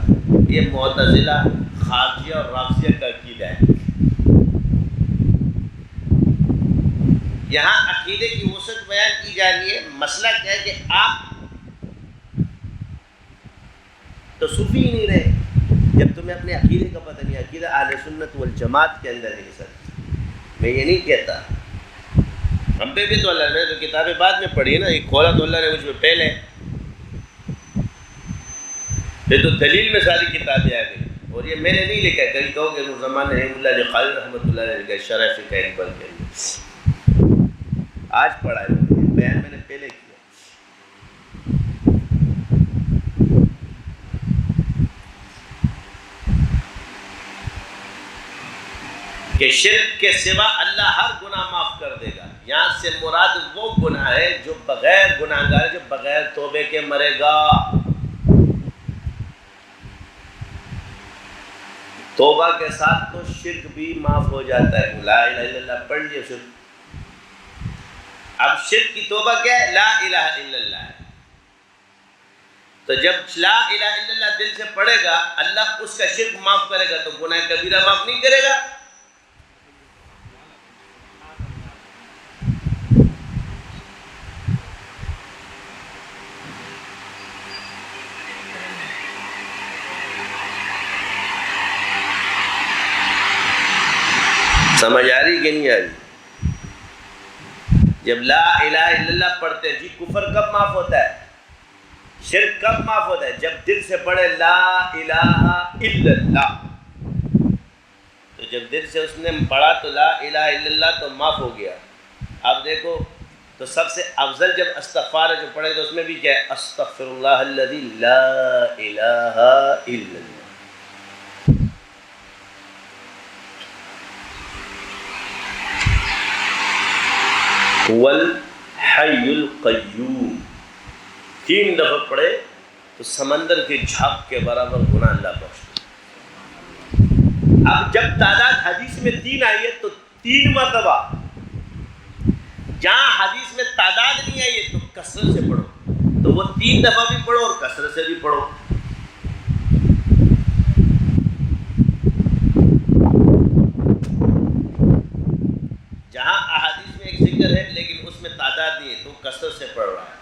یہ معتزلہ، خارجیہ اور رافضیہ کا عقیدہ ہے. یہاں عقیدے کی وسعت بیان کی جا رہی ہے. مسئلہ کیا ہے کہ آپ تو صوفی ہی نہیں رہے جب تمہیں اپنے عقیدے کا پتہ نہیں. عقیدہ اہل سنت والجماعت کے اندر ہے سر. میں یہ نہیں کہتا، ہم پہ بھی تو اللہ نے تو کتابیں بعد میں پڑھی ہے نا. یہ کھولا تو اللہ نے مجھ میں پہلے، یہ تو دلیل میں ساری کتابیں آ گئی. اور یہ میں نے نہیں لکھا ہے، کہیں کہو کہ زمان رحم اللہ علیہ خالد رحمۃ اللہ نے لکھا ہے شرح فقہ اکبر کے اندر. آج پڑھا ہے، بیان میں نے پہلے کیا. کہ شرک کے سوا اللہ ہر گناہ معاف کر دے گا. یہاں سے مراد وہ گناہ ہے جو بغیر گناہگار، جو بغیر توبے کے مرے گا. توبہ کے ساتھ تو شرک بھی معاف ہو جاتا ہے. لا الہ الا اللہ پڑھ لیے شرک. اب شرک کی توبہ کیا ہے؟ لا الہ الا اللہ ہے. تو جب لا الہ الا اللہ دل سے پڑھے گا، اللہ اس کا شرک معاف کرے گا، تو گناہ کبیرہ معاف نہیں کرے گا. سمجھ آ رہی کہ نہیں آ رہی؟ جب لا الہ الا اللہ پڑھتے ہیں، جی کفر کب معاف ہوتا ہے، شرک کب معاف ہوتا ہے؟ جب دل سے پڑھے لا الہ الا اللہ. تو جب دل سے اس نے پڑھا تو لا الہ الا اللہ تو معاف ہو گیا. اب دیکھو تو سب سے افضل جب استغفار جو پڑھے تو اس میں بھی کیا ہے؟ استغفر اللہ الذی لا الہ الا اللہ. والحی القیوم 3 دفعہ پڑھے تو سمندر کے جھاگ کے برابر گناہ اللہ بخش دے۔ اب جب تعداد حدیث میں 3 آئی ہے تو 3 مرتبہ، جہاں حدیث میں تعداد نہیں آئی ہے تو کثرت سے پڑھو، تو وہ 3 دفعہ بھی پڑھو اور کثرت سے بھی پڑھو۔ جہاں احادیث میں ایک ذکر ہے لیکن اس میں تعداد نہیں ہے تو کثرت سے پڑھ رہا ہے،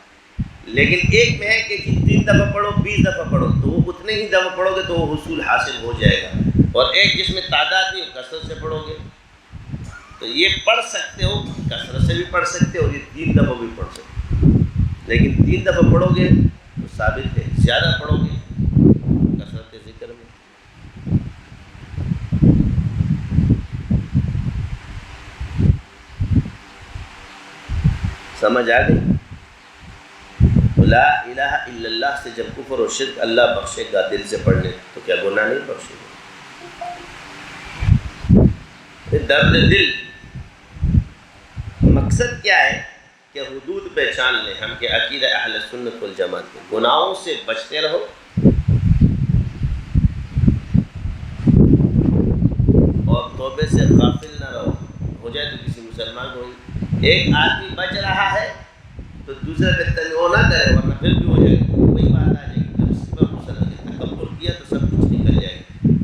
لیکن ایک میں ہے کہ 3 دفعہ پڑھو 20 دفعہ پڑھو تو وہ اتنے ہی دفعہ پڑھو گے تو وہ حصول حاصل ہو جائے گا، اور ایک جس میں تعداد نہیں ہو کثرت سے پڑھو گے تو یہ پڑھ سکتے ہو، کثرت سے بھی پڑھ سکتے ہو، یہ 3 دفعہ بھی پڑھ سکتے ہو، لیکن 3 دفعہ پڑھو گے تو ثابت ہے، زیادہ پڑھو گے کثرت ذکر میں۔ سمجھ آ گئی؟ لا الہ الا اللہ سے جب کفر و شرک اللہ بخشے گا دل سے پڑھنے تو کیا گناہ نہیں بخشے گا؟ درد دل مقصد کیا ہے کہ حدود پہچان لیں ہم کہ عقیدہ اہل سنت والجماعت کے، گناہوں سے بچتے رہو اور توبے سے غافل نہ رہو۔ ہو جائے تو کسی مسلمان کو ایک آدمی بچ رہا ہے تو دوسرے پہ تنوع نہ کرے ورنہ پھر بھی ہو جائے گا، وہی بات آ جائے گی، جب اس پر مسلمان نے تکبر کیا تو سب کچھ نکل جائے گا۔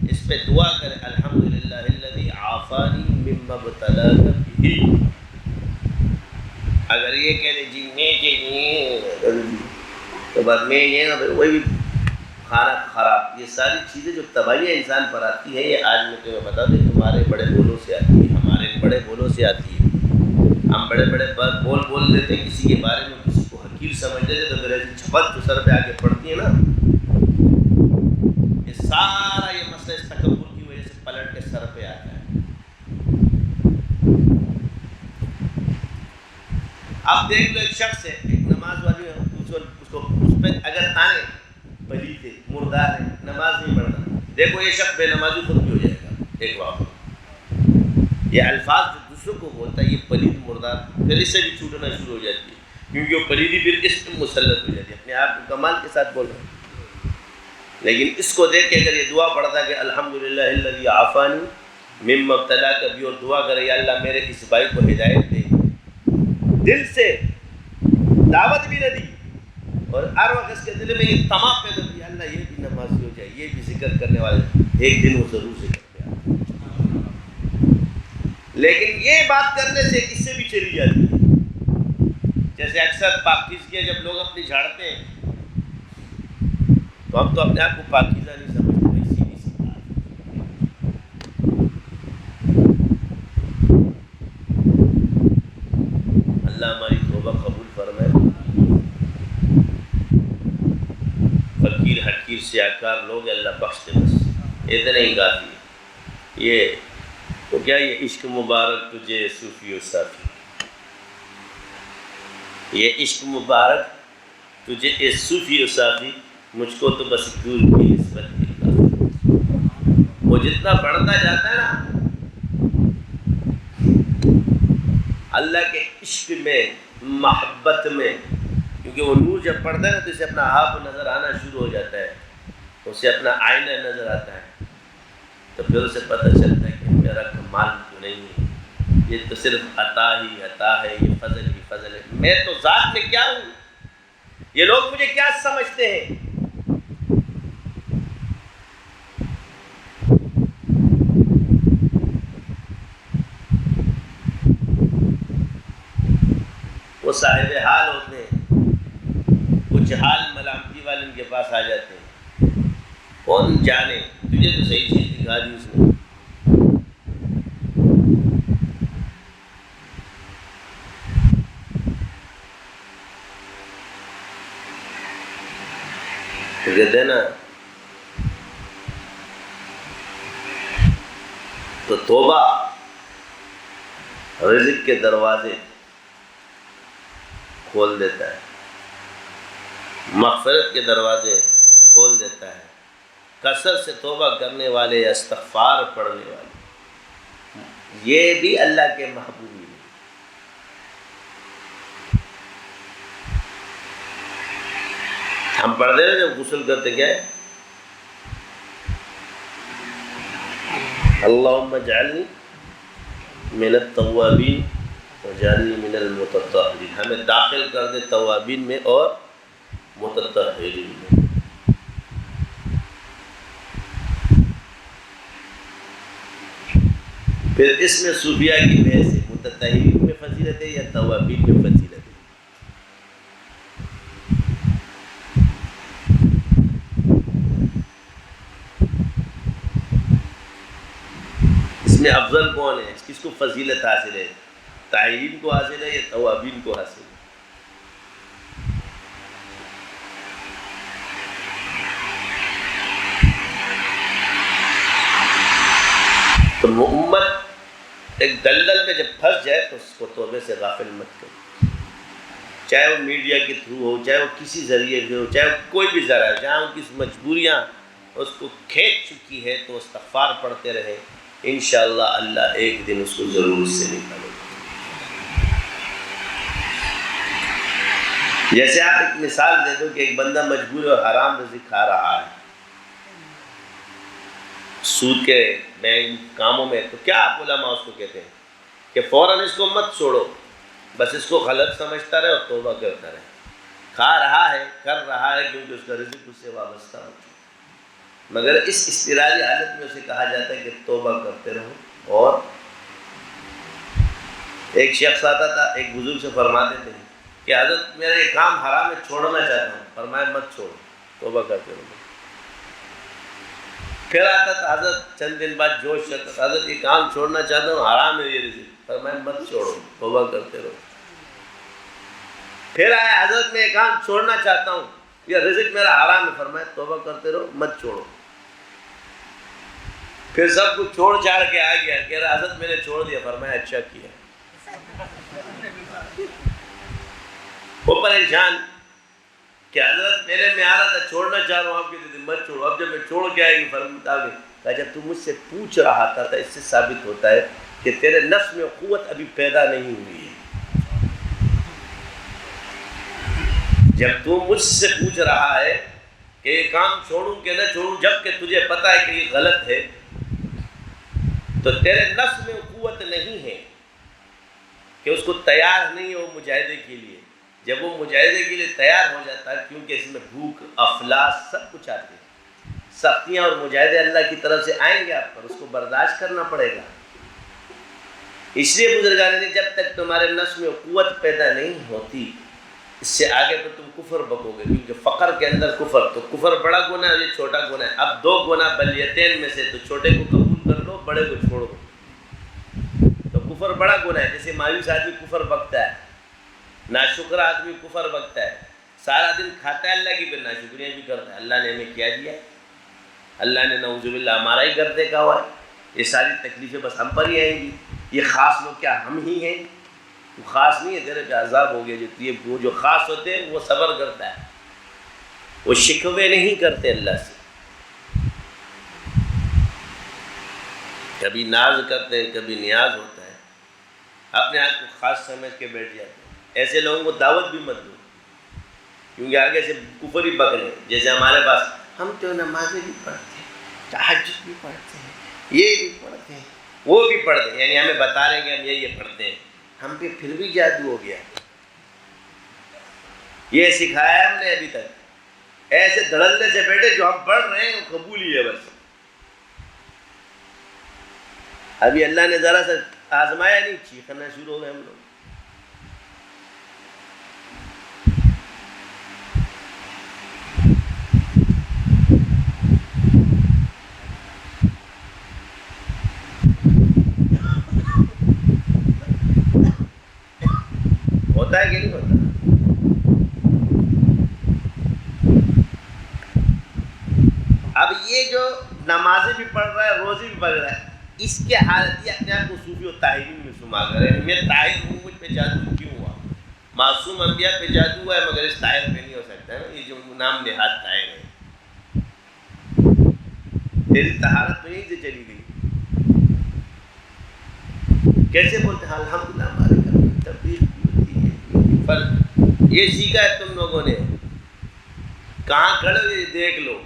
اس پہ دعا کرے الحمدللہ الذی عافانی مما ابتلاک بہ۔ اگر یہ کہہ دے جی میں تو بعد میں یہ نہ وہی کھانا خراب، یہ ساری چیزیں جو تباہیاں انسان پر آتی ہے یہ آج میں تمہیں بتا دیں تمہارے بڑے بولوں سے آتی ہے، ہمارے بڑے بولوں سے آتی ہے۔ ہم بڑے بڑے بول دیتے ہیں کسی کے بارے میں، کسی کو حقیر سمجھ لیتے تو میرے چھپت جو سر پہ آ کے پڑتی ہے نا، یہ سارا یہ مسئلہ اس تکبر کی وجہ سے پلٹ کے سر پہ آتا ہے۔ اب دیکھ لو ایک شخص ہے، ایک نماز والی ہے، اس پہ اگر تانے پلیت ہے، مردار ہے، نماز نہیں پڑھتا، دیکھو یہ شخص بے نمازی خود بھی ہو جائے گا ایک وقت۔ یہ الفاظ جو دوسروں کو بولتا ہے یہ پلید مردار، پھر اس سے بھی چھوٹنا شروع ہو جاتی ہے کیونکہ وہ پلیدی پھر اس پہ مسلط ہو جاتی ہے، اپنے آپ کو کمال کے ساتھ بول رہا ہے۔ لیکن اس کو دیکھ کے اگر یہ دعا پڑھتا کہ الحمدللہ الذی عافانی مما ابتلاک بہ، اور دعا کرے یا اللہ میرے اس بھائی کو ہدایت دے، دل سے دعوت بھی نہ دی اور ہر وقت اس کے دل میں یہ طمع پیدا کی اللہ یہ بھی نمازی ہو جائے، یہ بھی ذکر کرنے والے، ایک دن وہ ضرور ذکر پہ آتا۔ لیکن یہ بات کرنے سے اس سے بھی چلی جاتی ہے، جیسے اکثر پاکیزگی جب لوگ اپنی جھاڑتے ہیں تو ہم تو اپنے آپ کو پاکیزہ نہیں سمجھتے، بھائی سیدھی سی بات۔ اللہ ہماری توبہ قبول فرمائے۔ فقیر حقیر سیاکار لوگ اللہ بخش دے، بس اتنا ہی کافی ہے۔ یہ تو کیا یہ عشق مبارک تجھے صوفی و صافی، یہ عشق مبارک تجھے اے صوفی و صافی، مجھ کو تو بس دور کی نسبت کی کافی۔ وہ جتنا بڑھتا جاتا ہے نا اللہ کے عشق میں، محبت میں، کیونکہ وہ نور جب پڑھتا ہے نا تو اسے اپنا آپ نظر آنا شروع ہو جاتا ہے، اسے اپنا آئینہ نظر آتا ہے، تو پھر اسے پتہ چلتا ہے کہ میرا کمال تو نہیں ہے، یہ تو صرف عطا ہی عطا ہے، یہ فضل ہی فضل ہے، میں تو ذات میں کیا ہوں، یہ لوگ مجھے کیا سمجھتے ہیں۔ وہ صاحب حال ہوتے ہیں، کچھ حال ملامتی والے ان کے پاس آ جاتے ہیں، کون جانے تجھے تو صحیح چیز دکھا دی اس نے، تو کہتے ہیں نا تو توبہ رزق کے دروازے کھول دیتا ہے، مغفرت کے دروازے کھول دیتا ہے، کثرت سے توبہ کرنے والے، استغفار پڑھنے والے، یہ بھی اللہ کے محبوب ہیں۔ ہم پڑھتے ہیں جب غسل کرتے کیا ہے؟ اللہم اجعلنی من التوابین وجعلنی من المتطہرین، ہمیں داخل کر دے توابین میں اور متطہرین میں۔ پھر اس میں صوفیہ کی بحث ہے، متطہرین میں فضیلت ہے یا توابین میں فضیلت ہے؟ اس میں افضل کون ہے؟ کس کو فضیلت حاصل ہے؟ طاہرین کو حاصل ہے یا توابین کو حاصل ہے؟ تو امت ایک دلدل میں جب پھنس جائے تو اس کو توبے سے غافل مت کرو، چاہے وہ میڈیا کے تھرو ہو، چاہے وہ کسی ذریعے سے ہو، چاہے وہ کوئی بھی ذرائع، جہاں ان کی مجبوریاں اس کو کھینچ چکی ہے تو استغفار پڑھتے رہے، انشاءاللہ اللہ ایک دن اس کو ضرور سے نکالے گا۔ جیسے آپ ایک مثال دے دو کہ ایک بندہ مجبور اور حرام رزق کھا رہا ہے سود کے بینک کاموں میں، تو کیا آپ علماء اس کو کہتے ہیں کہ فوراً اس کو مت چھوڑو، بس اس کو غلط سمجھتا رہے اور توبہ کرتا رہے۔ کھا رہا ہے، کر رہا ہے کیونکہ اس کا رزق اس سے وابستہ ہو چکا، مگر اس اضطراری حالت میں اسے کہا جاتا ہے کہ توبہ کرتے رہو۔ اور ایک شخص آتا تھا، ایک بزرگ سے فرماتے تھے کہ حضرت میرا یہ کام حرام ہے، چھوڑنا چاہتا ہوں، فرمایا مت چھوڑو، توبہ کرتے رہو۔ پھر آتا تھا حضرت، چند دن بعد جوش چلتا تھا، حضرت یہ کام چھوڑنا چاہتا ہوں، حرام ہے یہ رزق، فرمایا مت چھوڑو، توبہ کرتے رہو۔ پھر آیا حضرت میں یہ کام چھوڑنا چاہتا ہوں، یہ رزق میرا حرام ہے، فرمایا توبہ کرتے رہو، مت چھوڑو۔ پھر سب کچھ چھوڑ چھاڑ کے آ گیا، کہہ رہا حضرت میں نے چھوڑ دیا، فرمایا اچھا کیا۔ وہ پریشان کہ حضرت میرے میں آ رہا تھا، چھوڑنا چاہ رہا ہوں، آپ کہتے تھے مت چھوڑو، اب جب میں چھوڑ کے آئے گی فرمایا آگے کہا جب تم مجھ سے پوچھ رہا تھا تو اس سے ثابت ہوتا ہے کہ تیرے نفس میں قوت ابھی پیدا نہیں ہوئی ہے۔ جب تو مجھ سے پوچھ رہا ہے کہ یہ کام چھوڑوں کہ نہ چھوڑوں، جب کہ تجھے پتہ ہے کہ یہ غلط ہے، تو تیرے نفس میں قوت نہیں ہے کہ اس کو تیار نہیں ہو مجاہدے کے لیے۔ جب وہ مجاہدے کے لیے تیار ہو جاتا ہے، کیونکہ اس میں بھوک، افلاس، سب کچھ آتے ہیں، سختیاں اور مجاہدے اللہ کی طرف سے آئیں گے آپ پر، اس کو برداشت کرنا پڑے گا۔ اس لیے بزرگان نے جب تک تمہارے نفس میں قوت پیدا نہیں ہوتی، اس سے آگے تو تم کفر بکو گے، کیونکہ فقر کے اندر کفر، تو کفر بڑا گناہ ہے، یہ چھوٹا گناہ ہے۔ اب دو گناہ بلیتین میں سے تو چھوٹے کو قبول کر لو، بڑے کو چھوڑو۔ تو کفر بڑا گناہ ہے، جیسے مایوس آدمی کفر بکتا ہے، ناشکر آدمی کفر بکتا ہے، سارا دن کھاتا ہے اللہ کی، پھر ناشکریاں بھی کرتا ہے، اللہ نے ہمیں کیا دیا ہے؟ اللہ نے نعوذ باللہ ہمارا ہی گھر دیکھا ہوا ہے، یہ ساری تکلیفیں بس ہم پر ہی آئیں گی، یہ خاص لوگ کیا ہم ہی ہیں؟ وہ خاص نہیں ہے، تیرے پہ عذاب ہو گیا۔ وہ جو خاص ہوتے ہیں وہ صبر کرتا ہے، وہ شکوے نہیں کرتے اللہ سے، کبھی ناز کرتے ہیں، کبھی نیاز ہوتا ہے، اپنے آپ کو خاص سمجھ کے بیٹھ جاتے ہیں۔ ایسے لوگوں کو دعوت بھی مت دو، کیونکہ آگے سے کفر ہی پکڑے۔ جیسے ہمارے پاس ہم تو نمازیں بھی پڑھتے ہیں، تہجد بھی پڑھتے ہیں، یہ بھی پڑھتے ہیں، وہ بھی پڑھتے ہیں، یعنی ہمیں بتا رہے ہیں کہ ہم یہ پڑھتے ہیں، ہم پہ پھر بھی جادو ہو گیا۔ یہ سکھایا ہم نے ابھی تک، ایسے دھڑلے سے بیٹھے جو ہم پڑھ رہے ہیں وہ قبول ہی ہے بس۔ ابھی اللہ نے ذرا سا آزمایا نہیں، چیخنا شروع ہو گئے ہم لوگ۔ ہوتا ہے کہ نہیں ہوتا؟ اب یہ جو نمازیں بھی پڑھ رہا ہے، روزے بھی پڑھ رہا ہے، اس کے حالت یہ اپنے آپ کو صوفی و طاہرین میں شمار کرے۔ میں طاہر ہوں، مجھ پہ جادو کیوں ہوا؟ معصوم انبیاء پہ جادو ہوا ہے، مگر اس طاہر پہ نہیں ہو سکتا ہے نا، یہ جو نام نہاد طاہر ہے۔ تیری طہارت تو یہیں سے چلی گئی۔ کیسے بولتے ہیں الحمدللہ ہمارے گھر میں تبلیغ ہوتی ہے، یہ سیکھا ہے تم لوگوں نے، کہاں کھڑے ہو یہ دیکھ لو.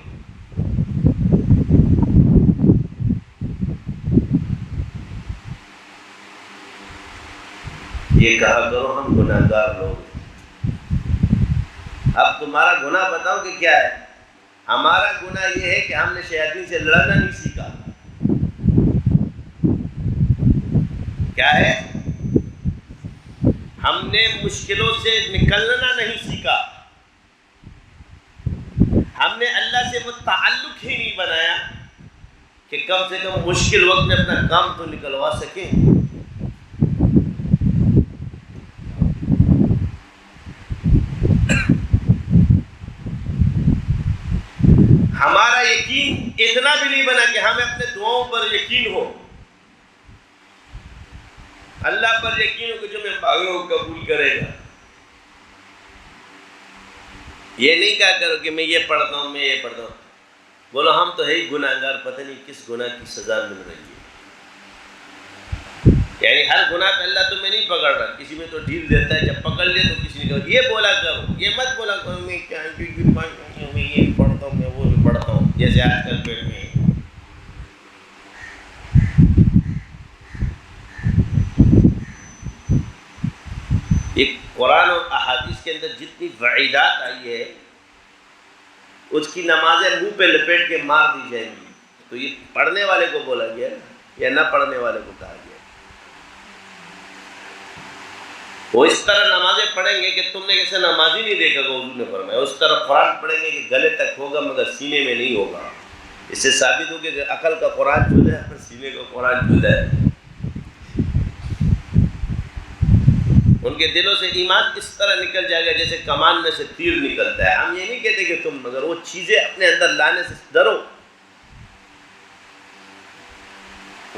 یہ کہا کرو ہم گناہ گار لوگ. اب تمہارا گناہ بتاؤ کہ کیا ہے؟ ہمارا گناہ یہ ہے کہ ہم نے شیاطین سے لڑنا نہیں سیکھا. کیا ہے؟ ہم نے مشکلوں سے نکلنا نہیں سیکھا. ہم نے اللہ سے وہ تعلق ہی نہیں بنایا کہ کم سے کم مشکل وقت میں اپنا کام تو نکلوا سکیں. ہمارا یقین اتنا بھی نہیں بنا کہ ہمیں اپنے دعاؤں پر یقین ہو، اللہ پر یقین ہو کہ جو میں مانگوں وہ قبول کرے گا. یہ نہیں کہا کرو کہ میں یہ پڑھتا ہوں، میں یہ پڑھتا ہوں. بولو ہم تو ہے ہی گناہ گار، پتہ نہیں کس گناہ کی سزا مل رہی ہے. یعنی ہر گناہ پہ اللہ تمہیں نہیں پکڑ رہا، کسی میں تو ڈھیل دیتا ہے. جب پکڑ لے تو کسی نے کہا یہ بولا کرو، یہ مت بولا کرو میں کیا میں یہ پڑھتا ہوں، میں وہ بھی پڑھتا ہوں، جیسے آج کل پیٹ میں. ایک قرآن اور احادیث کے اندر جتنی وعیدات آئی ہے اس کی نمازیں منہ پہ لپیٹ کے مار دی جائیں گی. تو یہ پڑھنے والے کو بولا گیا یا نہ پڑھنے والے کو کہا گیا؟ وہ اس طرح نمازیں پڑھیں گے کہ تم نے کیسے نمازی نہیں دیکھا گا. حضور نے فرمایا اس طرح قرآن پڑھیں گے کہ گلے تک ہوگا مگر سینے میں نہیں ہوگا. اس سے ثابت ہو کہ عقل کا قرآن جدا ہے اور سینے کا قرآن جدا ہے. ان کے دلوں سے ایمان اس طرح نکل جائے گا جیسے کمان میں سے تیر نکلتا ہے. ہم یہ نہیں کہتے کہ تم مگر وہ چیزیں اپنے اندر لانے سے ڈرو.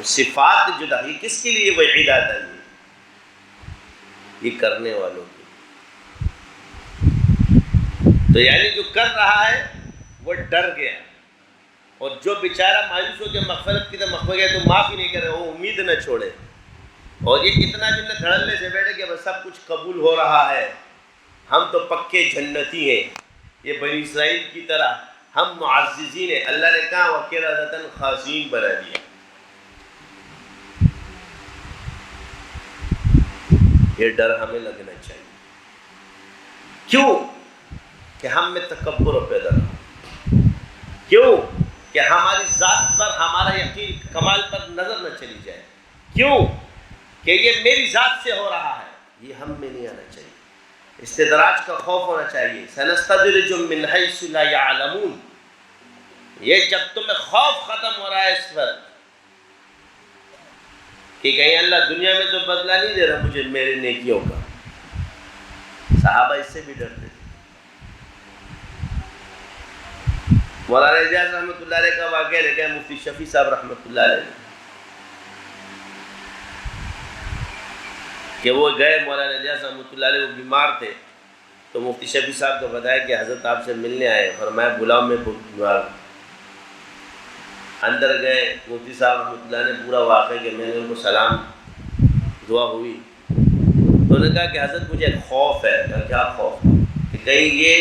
صفات جدا ہی کس کے لیے وعید آتا ہے؟ یہ کرنے والوں کی. تو یعنی جو کر رہا ہے وہ ڈر گیا، اور جو بیچارہ مایوس ہو کے مغفرت کی طرف مخبر گیا تو معافی نہیں کرے، وہ امید نہ چھوڑے. اور یہ اتنا دن دھڑلے سے بیٹھے کہ بس سب کچھ قبول ہو رہا ہے، ہم تو پکے جنتی ہیں. یہ بنی اسرائیل کی طرح ہم معززین ہیں. اللہ نے کہا وَقِرَدَةً خَاسِئِينَ بنا دیا. یہ ڈر ہمیں لگنا چاہیے. کیوں؟ کہ ہم میں تکبر پیدا نہ. کیوں؟ کہ ہماری ذات پر ہمارا یقین کمال پر نظر نہ چلی جائے. کیوں؟ کہ یہ میری ذات سے ہو رہا ہے. یہ ہم میں نہیں آنا چاہیے. استدراج کا خوف ہونا چاہیے. سنستدرجهم من حیث لا یعلمون. یہ جب تمہیں خوف ختم ہو رہا ہے اس پر کہ کہیں اللہ دنیا میں تو بدلہ نہیں دے رہا مجھے میرے نیکیوں کا. صحابہ اس سے بھی ڈرتے تھے. مولانا اجاز رحمۃ اللہ علیہ کا واقعہ لے گیا مفتی شفیع صاحب رحمۃ اللہ علیہ کہ وہ گئے. مولانا اجاز رحمۃ اللہ علیہ وہ بیمار تھے تو مفتی شفیع صاحب کو بتایا کہ حضرت آپ سے ملنے آئے. فرمایا بلاؤ میں بیمار. اندر گئے. مفتی صاحب رحمۃ اللہ نے پورا واقعہ کہ میں نے ان کو سلام دعا ہوئی تو انہوں نے کہا کہ حضرت مجھے ایک خوف ہے. کیا خوف؟ کہ کہیں یہ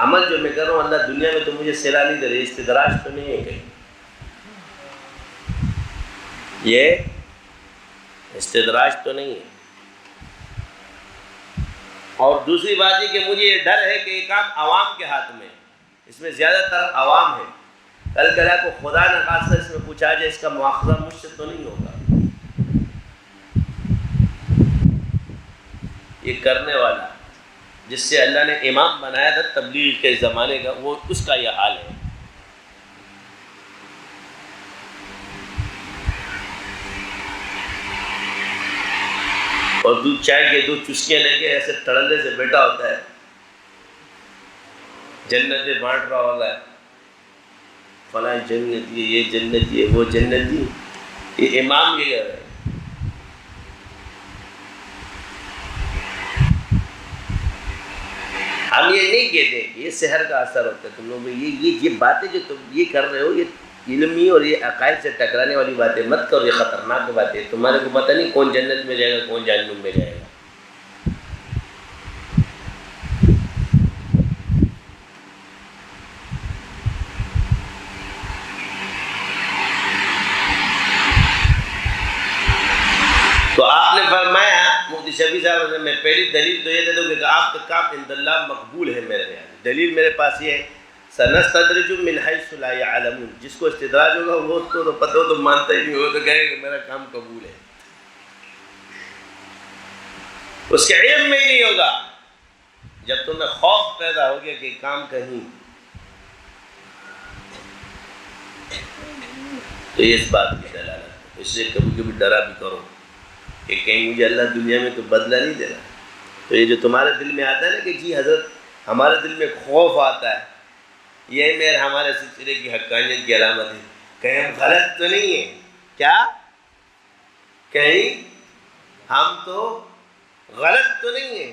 عمل جو میں کر رہا ہوں اللہ دنیا میں تو مجھے صلہ نہیں دے رہی، استدراج تو نہیں ہے کہیں؟ یہ استدراج تو نہیں ہے. اور دوسری بات یہ کہ مجھے یہ ڈر ہے کہ یہ کام عوام کے ہاتھ میں، اس میں زیادہ تر عوام ہے. کل کلا کو خدا نخواستہ اس میں پوچھا جائے اس کا مواخذہ مجھ سے تو نہیں ہوگا. یہ کرنے والا جس سے اللہ نے امام بنایا تھا تبلیغ کے زمانے کا، وہ اس کا یہ حال ہے. اور دودھ چائے کے 2 چسکیاں لے کے ایسے تڑلے سے بیٹھا ہوتا ہے، جنتیں بانٹ رہا ہوگا، فلاں جنتی ہے، یہ جنتی ہے، وہ جنتی. یہ امام یہ کہہ رہے ہیں. ہم یہ نہیں کہتے کہ یہ سحر کا اثر ہوتا ہے تم لوگ میں. یہ باتیں جو تم یہ کر رہے ہو یہ علمی اور یہ عقائد سے ٹکرانے والی باتیں مت کرو. یہ خطرناک باتیں. تمہارے کو پتہ نہیں کون جنت میں جائے گا کون جہنم میں جائے گا. تو آپ نے فرمایا مفتی شفیع صاحب نے، میں پہلی دلیل تو یہ دے دوں کہ آپ کا کام عند اللہ مقبول ہے میرے یہاں. دلیل میرے پاس یہ ہے، سنستدرجهم من حیث لا یعلمون. جس کو استدراج ہوگا وہ تو پتہ ہو تو مانتا ہی نہیں ہو، تو کہے کہ میرا کام قبول ہے. اس کے علم میں ہی نہیں ہوگا. جب تمہیں خوف پیدا ہو گیا کہ کام کہیں، تو یہ اس بات کی دلالت ہے. اس سے کبھی کبھی ڈرا بھی کرو کہ کہیں مجھے اللہ دنیا میں تو بدلہ نہیں دے رہا. تو یہ جو تمہارے دل میں آتا ہے نا کہ جی حضرت ہمارے دل میں خوف آتا ہے، یہ میرے ہمارے سلسلے کی حقانیت کی علامت ہے. کہیں ہم غلط تو نہیں ہیں کیا؟ کہیں ہم تو غلط تو نہیں ہیں؟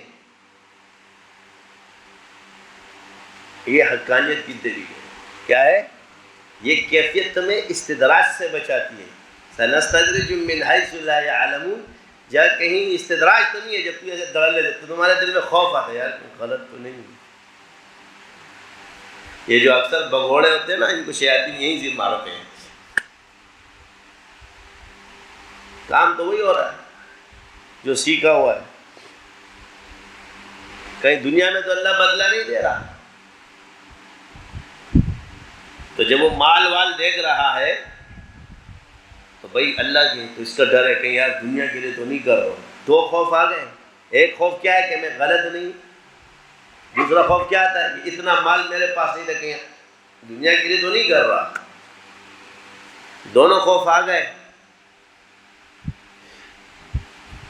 یہ حقانیت کی دلیل ہے. کیا ہے یہ کیفیت؟ تمہیں استدراج سے بچاتی ہے. سنستدرجهم من حیث لا یعلمون. جب کہیں استدراج تو نہیں ہے، جب تو ایسے دڑ لے تو تمہارے دل میں خوف آتا ہے، یار غلط تو نہیں. یہ جو اکثر بگوڑے ہوتے ہیں نا، ان کو شیاطین یہیں سے مارتے ہیں. کام تو وہی ہو رہا ہے جو سیکھا ہوا ہے. کہیں دنیا میں تو اللہ بدلہ نہیں دے رہا. تو جب وہ مال وال دیکھ رہا ہے تو بھائی اللہ کی تو اس کا ڈر ہے کہ یار دنیا کے لیے تو نہیں کر رہا ہوں. دو خوف آ گئے. ایک خوف کیا ہے کہ میں غلط نہیں. دوسرا خوف کیا آتا ہے کہ اتنا مال میرے پاس نہیں تھا کہ دنیا کے لیے تو نہیں کر رہا. دونوں خوف آ گئے.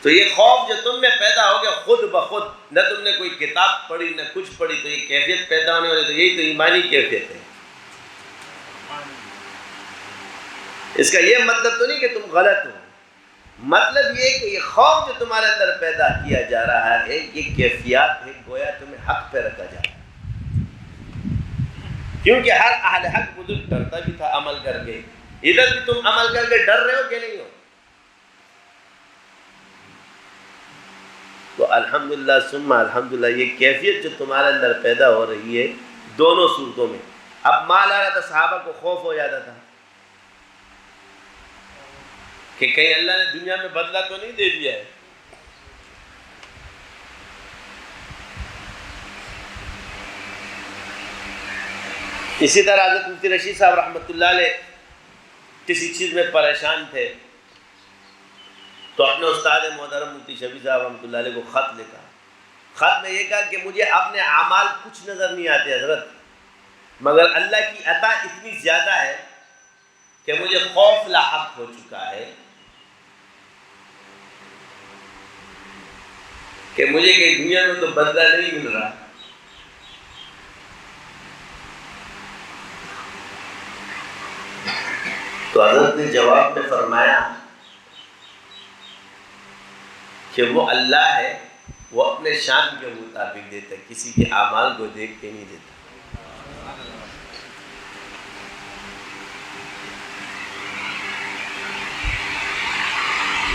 تو یہ خوف جو تم میں پیدا ہو گیا خود بخود، نہ تم نے کوئی کتاب پڑھی نہ کچھ پڑھی، تو یہ کیفیت پیدا ہونے والی، تو یہی تو ایمانی کیفیت ہے. اس کا یہ مطلب تو نہیں کہ تم غلط ہو. مطلب یہ کہ یہ خوف جو تمہارے اندر پیدا کیا جا رہا ہے، یہ کیفیات ہے، گویا تمہیں حق پہ رکھا جا رہا ہے. کیونکہ ہر اہل حق بزرگ ڈرتا بھی تھا عمل کر کے. ادھر بھی تم عمل کر کے ڈر رہے ہو کہ نہیں ہو؟ تو الحمدللہ ثم الحمدللہ یہ کیفیت جو تمہارے اندر پیدا ہو رہی ہے دونوں صورتوں میں. اب مال آ رہا تھا، صحابہ کو خوف ہو جاتا تھا کہ کہیں اللہ نے دنیا میں بدلہ تو نہیں دے دیا ہے. اسی طرح حضرت مفتی رشید صاحب رحمۃ اللہ علیہ کسی چیز میں پریشان تھے تو اپنے استاد محترم مفتی شفیع صاحب رحمۃ اللہ علیہ کو خط لکھا. خط میں یہ کہا کہ مجھے اپنے اعمال کچھ نظر نہیں آتے حضرت، مگر اللہ کی عطا اتنی زیادہ ہے کہ مجھے خوف لاحق ہو چکا ہے کہ مجھے کہ دنیا میں تو بدلہ نہیں مل رہا. تو حضرت نے جواب میں فرمایا کہ وہ اللہ ہے، وہ اپنے شان کے مطابق دیتا ہے، کسی کے اعمال کو دیکھ کے نہیں دیتا.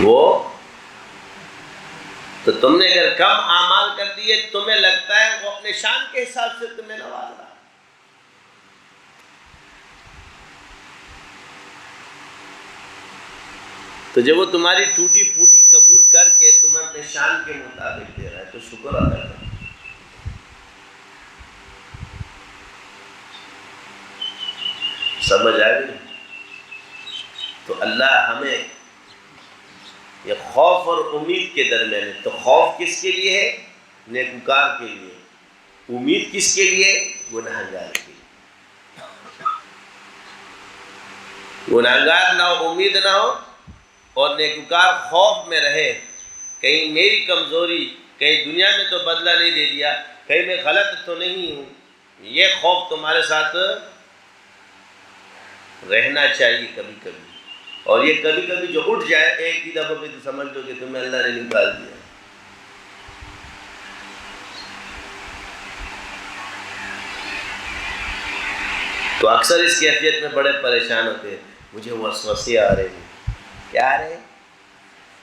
وہ تو تم نے اگر کم اعمال کر دیے تمہیں لگتا ہے وہ اپنے شان کے حساب سے تمہیں نواز رہا. تو جب وہ تمہاری ٹوٹی پھوٹی قبول کر کے تمہیں اپنے شان کے مطابق دے رہا ہے تو شکر ادا کرو. سمجھ آ گئی؟ تو اللہ ہمیں یہ خوف اور امید کے درمیان ہے. تو خوف کس کے لیے ہے؟ نیکوکار کے لیے. امید کس کے لیے؟ گناہگار کے لیے. گناہگار نہ ہو، امید نہ ہو، اور نیکوکار خوف میں رہے کہیں میری کمزوری، کہیں دنیا میں تو بدلہ نہیں دے دیا، کہیں میں غلط تو نہیں ہوں. یہ خوف تمہارے ساتھ رہنا چاہیے کبھی کبھی. اور یہ کبھی کبھی جو اٹھ جائے ایک ہی دفعہ پہ تو سمجھ لو کہ تمہیں اللہ نے نکال دیا. تو اکثر اس کیفیت میں بڑے پریشان ہوتے ہیں. مجھے وسوسے آ رہے ہیں. کیا آ رہے ہیں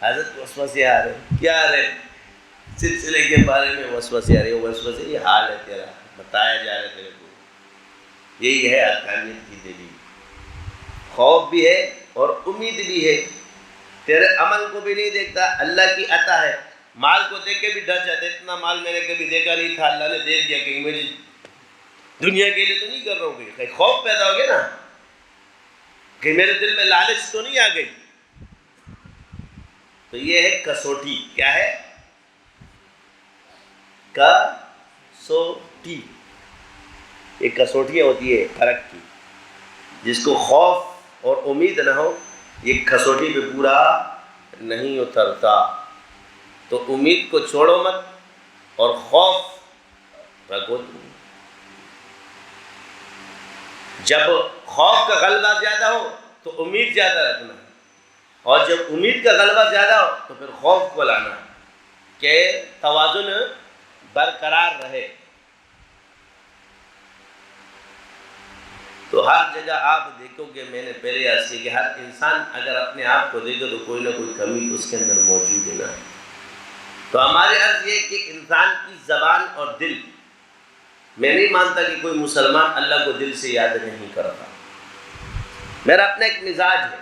حضرت؟ وسوسے آ رہے ہیں. کیا آ رہے ہیں؟ سلسلے کے بارے میں وسوسے آ رہے ہیں. وسوسے یہ حال ہے تیرا، بتایا جا رہا ہے تیرے کو. یہی ہے حقانیت کی دلیل. خوف بھی ہے اور امید بھی ہے. تیرے عمل کو بھی نہیں دیکھتا، اللہ کی عطا ہے. مال کو دیکھ کے بھی ڈر جاتا ہے، اتنا مال میں نے کبھی دیکھا نہیں تھا، اللہ نے دے دیا، کہ میری دنیا کے لیے تو نہیں کر رہا ہوں. کہیں خوف پیدا ہو گیا نا، کہ میرے دل میں لالچ تو نہیں آ گئی. تو یہ ہے کسوٹی. کیا ہے؟ کسوٹی. یہ کسوٹیاں ہوتی ہے فرق کی. جس کو خوف اور امید نہ ہو، یہ کسوٹی پہ پورا نہیں اترتا. تو امید کو چھوڑو مت، اور خوف رکھو. جب خوف کا غلبہ زیادہ ہو تو امید زیادہ رکھنا، اور جب امید کا غلبہ زیادہ ہو تو پھر خوف کو لانا، کہ توازن برقرار رہے. تو ہر جگہ آپ دیکھو گے، میں نے پہلے عرض کیا کہ ہر انسان اگر اپنے آپ کو دیکھے تو کوئی نہ کوئی کمی اس کے اندر موجود ہے نا. تو ہمارے عرض یہ کہ انسان کی زبان اور دل، میں نہیں مانتا کہ کوئی مسلمان اللہ کو دل سے یاد نہیں کرتا. میرا اپنا ایک مزاج ہے،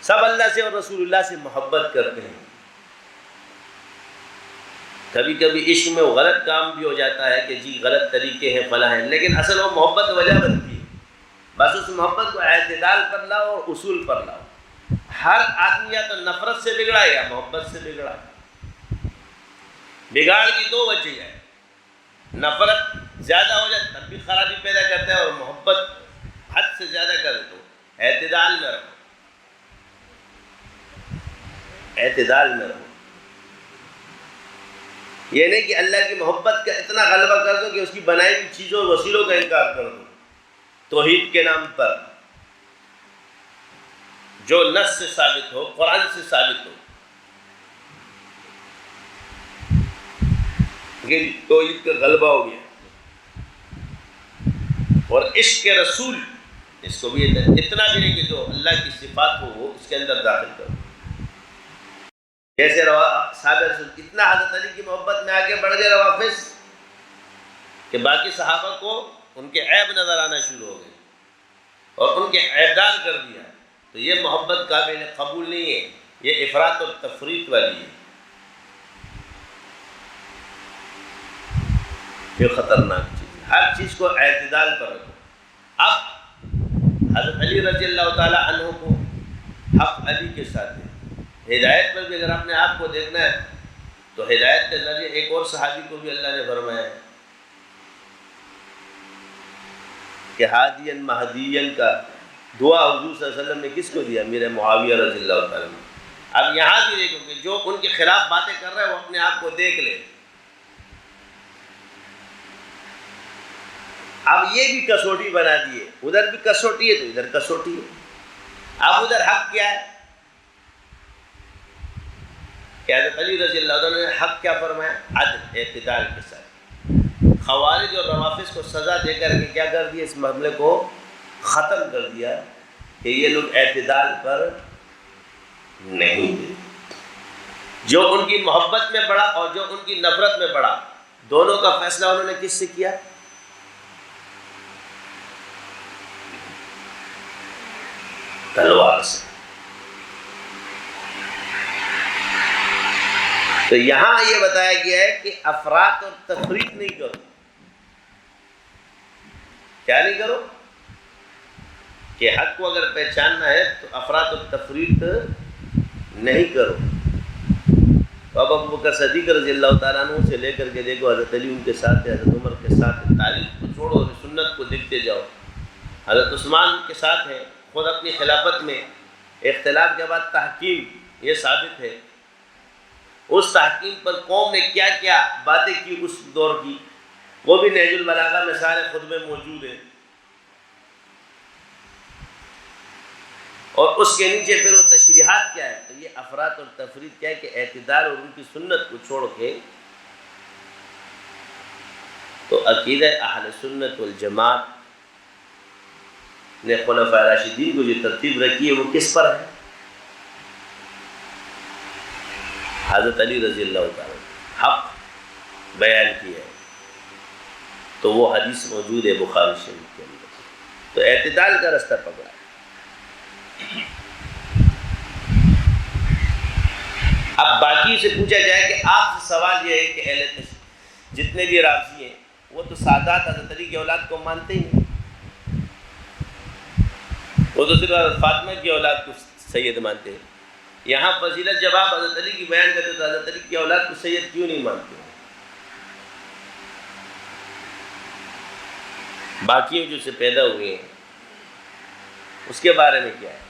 سب اللہ سے اور رسول اللہ سے محبت کرتے ہیں. کبھی کبھی عشق میں وہ غلط کام بھی ہو جاتا ہے کہ جی غلط طریقے ہیں فلاں ہیں، لیکن اصل وہ محبت وجہ بنتی ہے. بس اس محبت کو اعتدال پر لاؤ اور اصول پر لاؤ. ہر آدمی یا تو نفرت سے بگڑا ہے یا محبت سے بگڑا ہے. بگاڑ کی دو وجہ ہے، نفرت زیادہ ہو جائے تب بھی خرابی پیدا کرتا ہے، اور محبت حد سے زیادہ کرے تو اعتدال میں رہو. اعتدال میں رہو. یہ نہیں کہ اللہ کی محبت کا اتنا غلبہ کر دو کہ اس کی بنائی ہوئی چیزوں اور وسیلوں کا انکار کر دو توحید کے نام پر، جو نص سے ثابت ہو، قرآن سے ثابت ہو. کہ توحید کا غلبہ ہو گیا. اور عشق رسول، اس کو بھی اتنا بھی نہیں کہ جو اللہ کی صفات ہو وہ اس کے اندر داخل کرو. جیسے صحابہ رسول اتنا حضرت علی کی محبت میں آگے بڑھ گئے روافض کہ باقی صحابہ کو ان کے عیب نظر آنا شروع ہو گئے اور ان کے عیبدار کر دیا. تو یہ محبت قابل قبول نہیں ہے، یہ افراط اور تفریط والی ہے. یہ خطرناک چیز ہے. ہر چیز کو اعتدال پر رکھو. اب حضرت علی رضی اللہ تعالی عنہ کو حق علی کے ساتھ ہے. ہدایت پر بھی اگر اپنے آپ کو دیکھنا ہے تو ہدایت کے ذریعے ایک اور صحابی کو بھی اللہ نے فرمایا ہے کہ ہادین مہدین کا دعا حضور صلی اللہ علیہ وسلم نے کس کو دیا؟ میرے معاویہ رضی اللہ تعالیٰ عنہ. اب یہاں بھی دیکھو کہ جو ان کے خلاف باتیں کر رہے ہیں وہ اپنے آپ کو دیکھ لے. اب یہ بھی کسوٹی بنا دیے، ادھر بھی کسوٹی ہے تو ادھر کسوٹی ہے. اب ادھر حق کیا ہے کہ حضرت علی رضی اللہ عنہ نے حق کیا فرمایا؟ عدل، اعتدال کے ساتھ. خوارج اور روافض کو سزا دے کر کے کیا کر دیا؟ اس معاملے کو ختم کر دیا کہ یہ لوگ اعتدال پر نہیں تھے. جو ان کی محبت میں بڑا اور جو ان کی نفرت میں بڑا، دونوں کا فیصلہ انہوں نے کس سے کیا؟ تلوار سے. تو یہاں یہ بتایا گیا ہے کہ افراط اور تفریط نہیں کرو. کیا نہیں کرو؟ کہ حق کو اگر پہچاننا ہے تو افراط اور تفریط نہیں کرو. اب ابو بکر صدیق رضی اللہ تعالیٰ عنہ سے لے کر کے دیکھو، حضرت علی ان کے ساتھ ہے، حضرت عمر کے ساتھ ہے. تاریخ کو چھوڑو، سنت کو دیکھتے جاؤ. حضرت عثمان کے ساتھ ہے. خود اپنی خلافت میں اختلاف کے بعد تحکیم یہ ثابت ہے. اس تحکیم پر قوم نے کیا کیا باتیں کی اس دور کی، وہ بھی نہج البلاغہ میں سارے خطبے موجود ہیں. اور اس کے نیچے پھر وہ تشریحات کیا ہے. تو یہ افراط اور تفریط کیا ہے کہ اعتدال اور ان کی سنت کو چھوڑ کے. تو عقیدہ اہل سنت والجماعت نے خلفاء راشدین کو جو ترتیب رکھی ہے وہ کس پر ہے؟ حضرت علی رضی اللہ تعالیٰ حق بیان کیا ہے. تو وہ حدیث موجود ہے بخاری شریف کے اندر. تو اعتدال کا راستہ پکڑا ہے. اب باقی سے پوچھا جائے کہ آپ سے سوال یہ ہے کہ اہل تشیع جتنے بھی راضی ہیں وہ تو سادات حضرت علی کی اولاد کو مانتے ہی نہیں، وہ تو صرف حضرت فاطمہ کی اولاد کو سید مانتے ہیں۔ یہاں فضیلت جب آپ حضرت علی کی بیان کرتے تو حضرت علی کی اولاد کو سید کیوں نہیں مانتے؟ باقی جو سے پیدا ہوئے ہیں اس کے بارے میں کیا ہے؟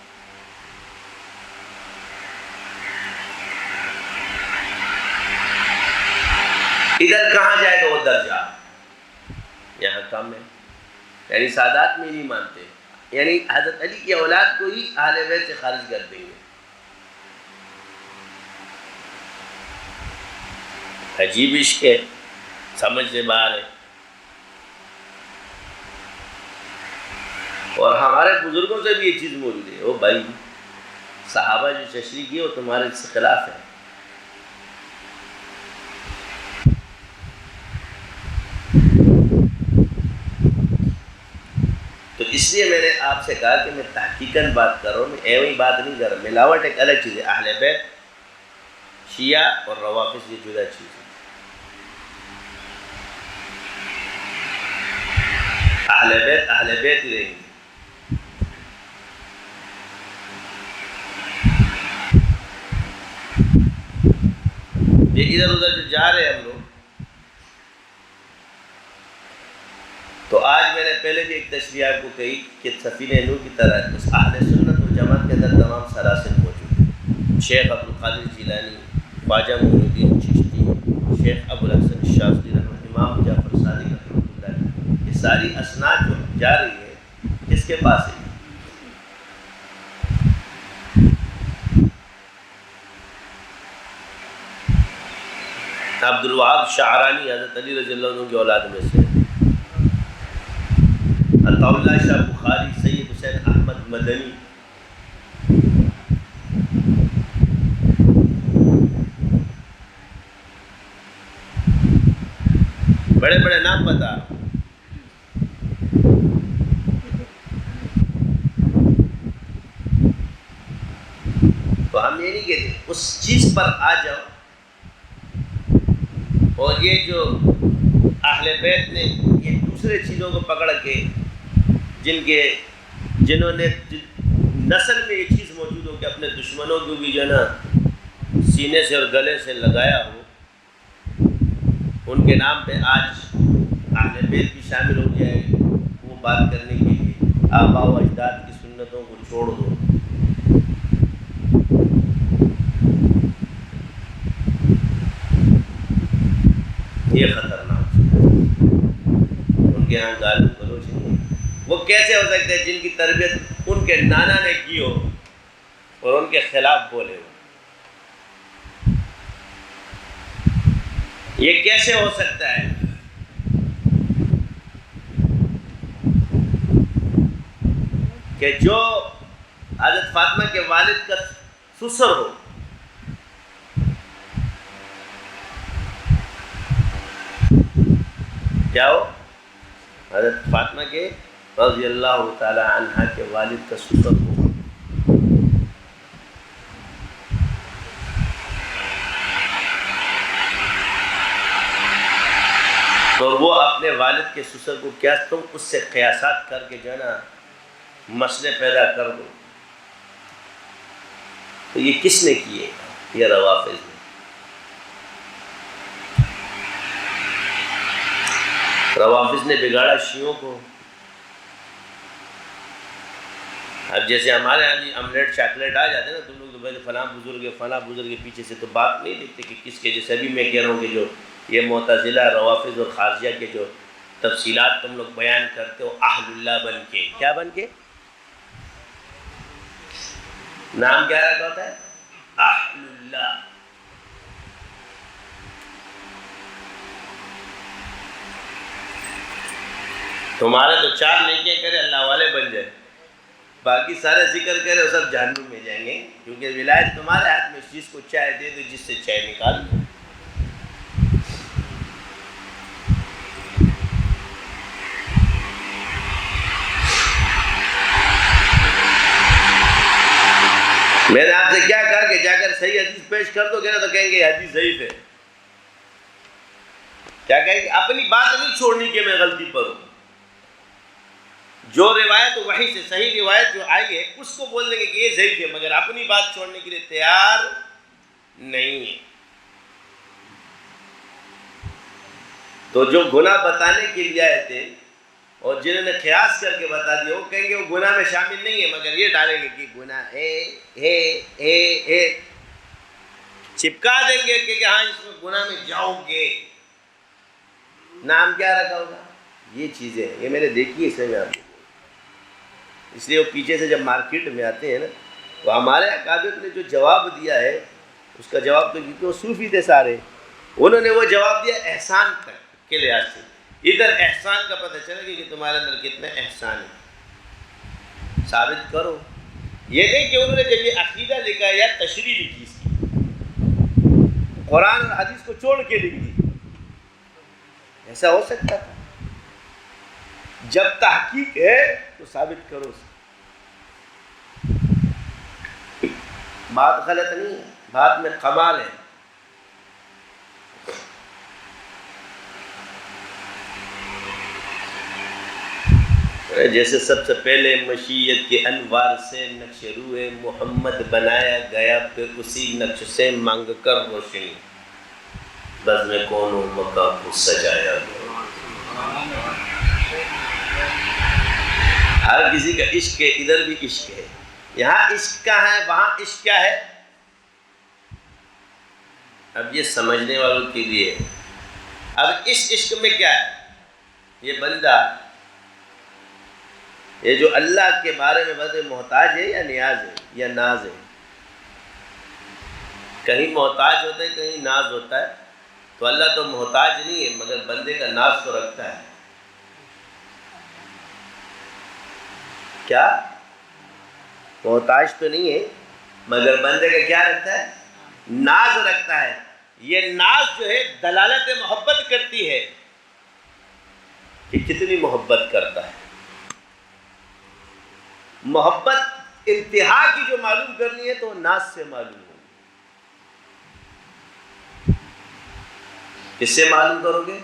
ادھر کہاں جائے گا وہ درجہ؟ یہاں کم ہے، یعنی سادات میں نہیں مانتے، یعنی حضرت علی کی اولاد کو ہی اہل بیت سے خارج کر دیں گے۔ عجیب عشق ہے، سمجھ سے باہر ہے۔ اور ہمارے بزرگوں سے بھی یہ چیز موجود ہے، وہ بھائی صحابہ جو تشریح کی وہ تمہارے سے خلاف ہے۔ تو اس لیے میں نے آپ سے کہا کہ میں تحقیقاً بات کر رہا ہوں، میں ایویں بات نہیں کر رہا۔ ملاوٹ ایک الگ چیز ہے، اہل بیت شیعہ اور روافض یہ جدا چیز ہے۔ اہل بیت ہی رہیں گے۔ یہ ادھر ادھر جو جا رہے ہیں ہم لوگ، تو آج میں نے پہلے بھی ایک تشریح آپ کو کہی کہ سفینہ نوح کی طرح اس اہل سنت والجماعت کے اندر تمام سراسر موجود ہیں۔ شیخ عبدالقادر جیلانی، خواجہ معین الدین چشتی، شیخ ابوالحسن الشاذلی رحمۃ، امام جعفر صادق رحمۃ اللہ علیہ، یہ ساری اسناد جو جا رہی ہے کس کے پاس ہے؟ عبد الوہاب شعرانی حضرت علی رضی اللہ عنہ کی اولاد میں سے، عطا اللہ شاہ بخاری، سید حسین احمد مدنی، بڑے بڑے نام بتا۔ تو ہم یہ نہیں کہتے اس چیز پر آ جاؤ، اور یہ جو اہل بیت نے یہ دوسرے چیزوں کو پکڑ کے جنہوں نے نسل میں یہ چیز موجود ہو کہ اپنے دشمنوں کو بھی جو ہے نا سینے سے اور گلے سے لگایا ہو، ان کے نام پہ آج اہل بیت بھی شامل ہو جائے وہ بات کرنے کے لیے آبا و اجداد کی سنتوں کو چھوڑ دو۔ یہ خطرناک ہے، ان کے یہاں گالو گلوچ نہیں ہے۔ وہ کیسے ہو سکتے ہیں جن کی تربیت ان کے نانا نے کی ہو اور ان کے خلاف بولے ہو؟ یہ کیسے ہو سکتا ہے؟ کہ جو حضرت فاطمہ کے والد کا سسر ہو، کیا ہو؟ حضرت فاطمہ کے رضی اللہ تعالی عنہ کے والد کا سسر ہو، اور وہ اپنے والد کے سسر کو کیا تم اس سے قیاسات کر کے جو ہے نا مسئلے پیدا کر دو، تو یہ کس نے کیے؟ یہ روافض نے۔ روافض نے بگاڑا شیعوں کو۔ اب جیسے ہمارے یہاں جی آملیٹ چاکلیٹ آ جاتے ہیں نا، تم لوگ تو پہلے فلاں بزرگ کے پیچھے سے تو بات نہیں دیکھتے کہ کس کے، جیسے ابھی میں کہہ رہا ہوں کہ جو یہ معتزلہ، روافض اور خارجیہ کے جو تفصیلات تم لوگ بیان کرتے ہو اہل اللہ بن کے، کیا بن کے؟ نام کیا رکھا ہوتا ہے؟ اہل اللہ۔ تمہارے تو 4 نیکیاں کرے اللہ والے بن جائے، باقی سارے ذکر کرے وہ سب جہنم میں جائیں گے، کیونکہ ولایت تمہارے ہاتھ میں، اس چیز کو چائے دے دو جس سے چائے نکال دو۔ میں نے آپ سے کیا کہا کہ جا اگر صحیح حدیث پیش کر دو گے نا تو کہیں گے یہ حدیث ضعیف ہے. کیا کہیں گے؟ اپنی بات نہیں چھوڑنی کہ میں غلطی پر ہوں. جو روایت وحی سے صحیح روایت جو آئی ہے اس کو بول دیں گے کہ یہ ضعیف ہے، مگر اپنی بات چھوڑنے کے لیے تیار نہیں ہے. تو جو گناہ بتانے کے لیے آئے تھے اور جنہوں نے قیاس کر کے بتا دیا وہ کہیں گے وہ گناہ میں شامل نہیں ہے، مگر یہ ڈالیں گے کہ گناہ ہے چپکا دیں گے کہ ہاں اس میں گناہ میں جاؤ گے. نام کیا رکھا ہوگا؟ یہ چیزیں یہ میں نے دیکھی ہے، اس میں آپ کو. اس لیے وہ پیچھے سے جب مارکیٹ میں آتے ہیں نا تو ہمارے اکابر نے جو جواب دیا ہے اس کا جواب تو کیونکہ وہ صوفی تھے سارے، انہوں نے وہ جواب دیا احسان کے لحاظ سے. ادھر احسان کا پتہ چلے گا کہ تمہارے اندر کتنا احسان ہے، ثابت کرو. یہ نہیں کہ انہوں نے جب یہ عقیدہ لکھا یا تشریح لکھی اس کی، قرآن اور حدیث کو چھوڑ کے لکھ دی. ایسا ہو سکتا تھا؟ جب تحقیق ہے تو ثابت کرو. بات غلط نہیں ہے، بات میں کمال ہے. جیسے سب سے پہلے مشیت کے انوار سے نقش روح محمد بنایا گیا، پھر اسی نقش سے مانگ کر روشنی بز میں کون مکہ کو سجایا گیا. ہر کسی کا عشق ہے، ادھر بھی عشق ہے. یہاں عشق کا ہے، وہاں عشق کیا ہے؟ اب یہ سمجھنے والوں کے لیے. اب اس عشق میں کیا ہے؟ یہ بندہ یہ جو اللہ کے بارے میں بندے محتاج ہے یا نیاز ہے یا ناز ہے؟ کہیں محتاج ہوتا ہے کہیں ناز ہوتا ہے. تو اللہ تو محتاج نہیں ہے مگر بندے کا ناز تو رکھتا ہے. کیا محتاج تو نہیں ہے مگر بندے کا کیا رکھتا ہے؟ ناز رکھتا ہے. یہ ناز جو ہے دلالت محبت کرتی ہے کہ کتنی محبت کرتا ہے. محبت انتہا کی جو معلوم کرنی ہے تو ناز سے معلوم ہو. کس سے معلوم کرو گے؟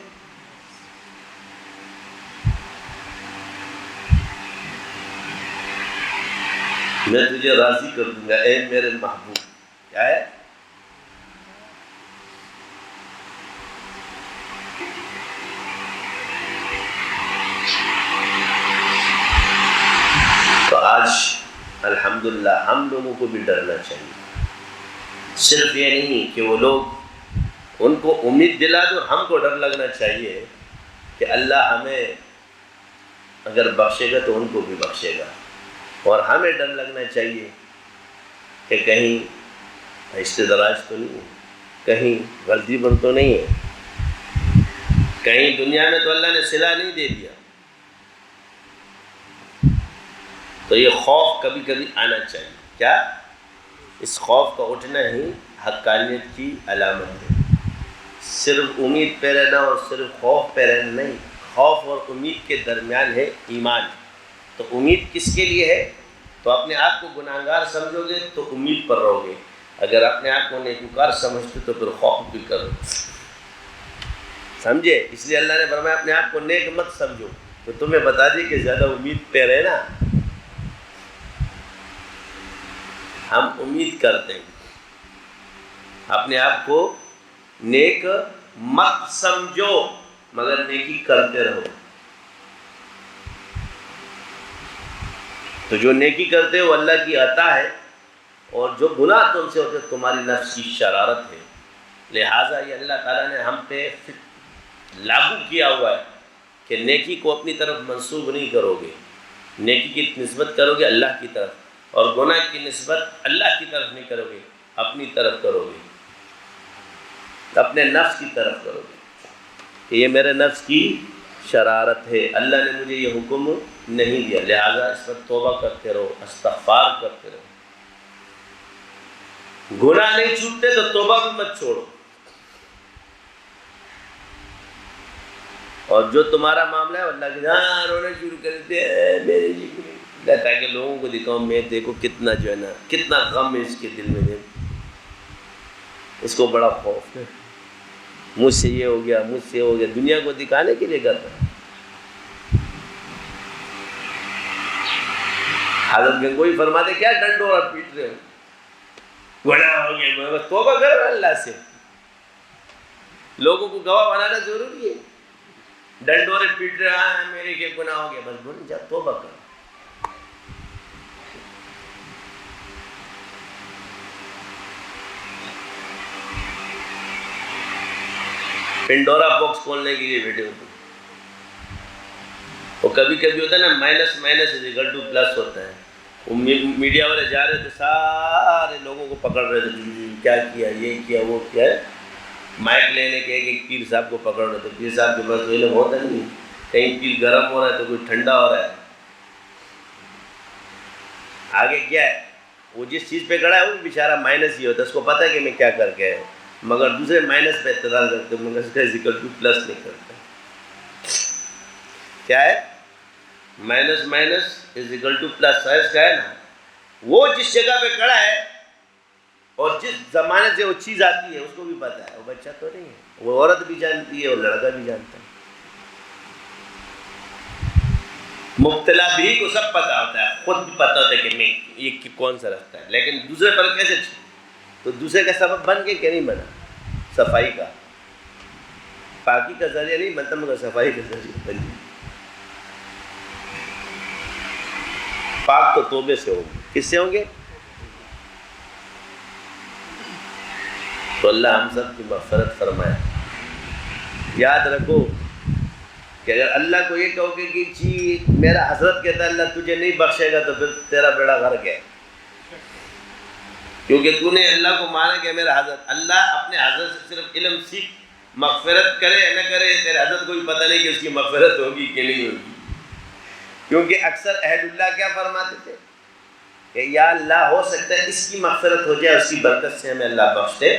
میں تجھے راضی کر دوں گا اے میرے محبوب. کیا ہے؟ تو آج الحمدللہ ہم لوگوں کو بھی ڈرنا چاہیے. صرف یہ نہیں کہ وہ لوگ ان کو امید دلا دو، ہم کو ڈر لگنا چاہیے کہ اللہ ہمیں اگر بخشے گا تو ان کو بھی بخشے گا. اور ہمیں ڈر لگنا چاہیے کہ کہیں استدراج تو نہیں ہے، کہیں غلطی پر تو نہیں ہے، کہیں دنیا میں تو اللہ نے صلہ نہیں دے دیا. تو یہ خوف کبھی کبھی آنا چاہیے. کیا؟ اس خوف کا اٹھنا ہی حقانیت کی علامت ہے. صرف امید پہ رہنا اور صرف خوف پہ رہنا نہیں، خوف اور امید کے درمیان ہے ایمان. تو امید کس کے لیے ہے؟ تو اپنے آپ کو گناہگار سمجھو گے تو امید پر رہو گے. اگر اپنے آپ کو نیکوکار سمجھتے تو پھر خوف بھی کرو. سمجھے؟ اس لیے اللہ نے فرمایا اپنے آپ کو نیک مت سمجھو. تو تمہیں بتا دی کہ زیادہ امید پہ رہنا. ہم امید کرتے ہیں، اپنے آپ کو نیک مت سمجھو مگر نیکی کرتے رہو. تو جو نیکی کرتے ہو اللہ کی عطا ہے، اور جو گناہ تم سے ہوتے تمہاری نفس کی شرارت ہے. لہٰذا یہ اللہ تعالیٰ نے ہم پہ لاگو کیا ہوا ہے کہ نیکی کو اپنی طرف منسوب نہیں کرو گے، نیکی کی نسبت کرو گے اللہ کی طرف، اور گناہ کی نسبت اللہ کی طرف نہیں کرو گے، اپنی طرف کرو گے، اپنے نفس کی طرف کرو گے کہ یہ میرے نفس کی شرارت ہے، اللہ نے مجھے یہ حکم نہیں دیا، لہٰذا اس پر توبہ کرتے رہو، استغفار کرتے رہو. گناہ نہیں چھوٹتے تو توبہ بھی مت چھوڑو. اور جو تمہارا معاملہ ہے اللہ کے ہاں رونا شروع کر دیتے ہیں میرے لیے، تاکہ لوگوں کو دکھاؤں میں دیکھو کتنا جو ہے نا کتنا غم ہے اس کے دل میں. اس کو بڑا خوف ہے، مجھ سے یہ ہو گیا، مجھ سے ہو گیا، دنیا کو دکھانے کے لیے کرتا ہے۔ حضرت گنگوئی فرماتے کیا ڈنڈورا پیٹ رہے ہو، گناہ ہو گئے، بس توبہ کرو اللہ سے۔ لوگوں کو گواہ بنانا ضروری ہے، ڈنڈورے پیٹ رہے ہیں میرے کے گناہ ہو گیا، بس بول جا توبہ کرو۔ پنڈورا باکس کھولنے کے لیے بیٹھے ہوتے، وہ کبھی کبھی ہوتا ہے نا minus minus is equal two plus ہوتا ہے، وہ میڈیا والے جا رہے تھے سارے لوگوں کو پکڑ رہے تھے، کیا کیا، یہ کیا، وہ کیا ہے، مائک لینے کے ایک پیر صاحب کو پکڑ رہے تھے، پیر صاحب کے پاس تو علم ہوتا نہیں، کہیں پیر گرم ہو رہا ہے تو کوئی ٹھنڈا ہو رہا ہے، آگے کیا ہے، وہ جس چیز پہ کھڑا ہے وہ بیچارہ مائنس ہی ہوتا ہے، اس کو پتہ ہے کہ میں کیا کر کے ہے، مگر دوسرے مائنس پہ اعتراض کرتے ہیں، مگر اس کا ذکر ٹو پلس نہیں کرتا۔ کیا ہے؟ Minus minus is equal two plus, science کا ہے نا، وہ جس جگہ پہ کھڑا ہے اور جس زمانے سے وہ چیز آتی ہے اس کو بھی پتا ہے، وہ بچہ تو نہیں ہے، وہ عورت بھی جانتی ہے اور لڑکا بھی جانتا ہے، مبتلا بھی کو سب پتا ہوتا ہے، خود بھی پتا ہوتا ہے کہ میں یہ کون سا رستہ ہے، لیکن دوسرے پر کیسے تو دوسرے کا سبب بن کے نہیں بنا، صفائی کا، پاکی کا ذریعہ نہیں بنتا مگر صفائی کا ذریعہ بن گیا۔ پاک تو توبے سے ہوں گے، کس سے ہوں گے؟ تو اللہ ہم سب کی مغفرت فرمائے۔ یاد رکھو کہ اگر اللہ کو یہ کہو کہ جی میرا حضرت کہتا ہے اللہ تجھے نہیں بخشے گا تو پھر تیرا بیڑا غرق ہے، کیونکہ تو نے اللہ کو مانا کہ میرا حضرت، اللہ اپنے حضرت سے صرف علم سیکھ، مغفرت کرے یا نہ کرے تیرے حضرت کو بھی پتہ نہیں کہ اس کی مغفرت ہوگی کہ نہیں ہوگی، کیونکہ اکثر اہل اللہ کیا فرماتے تھے کہ یا اللہ ہو سکتا ہے اس کی مغفرت ہو جائے، اس کی برکت سے ہمیں اللہ بخش دے۔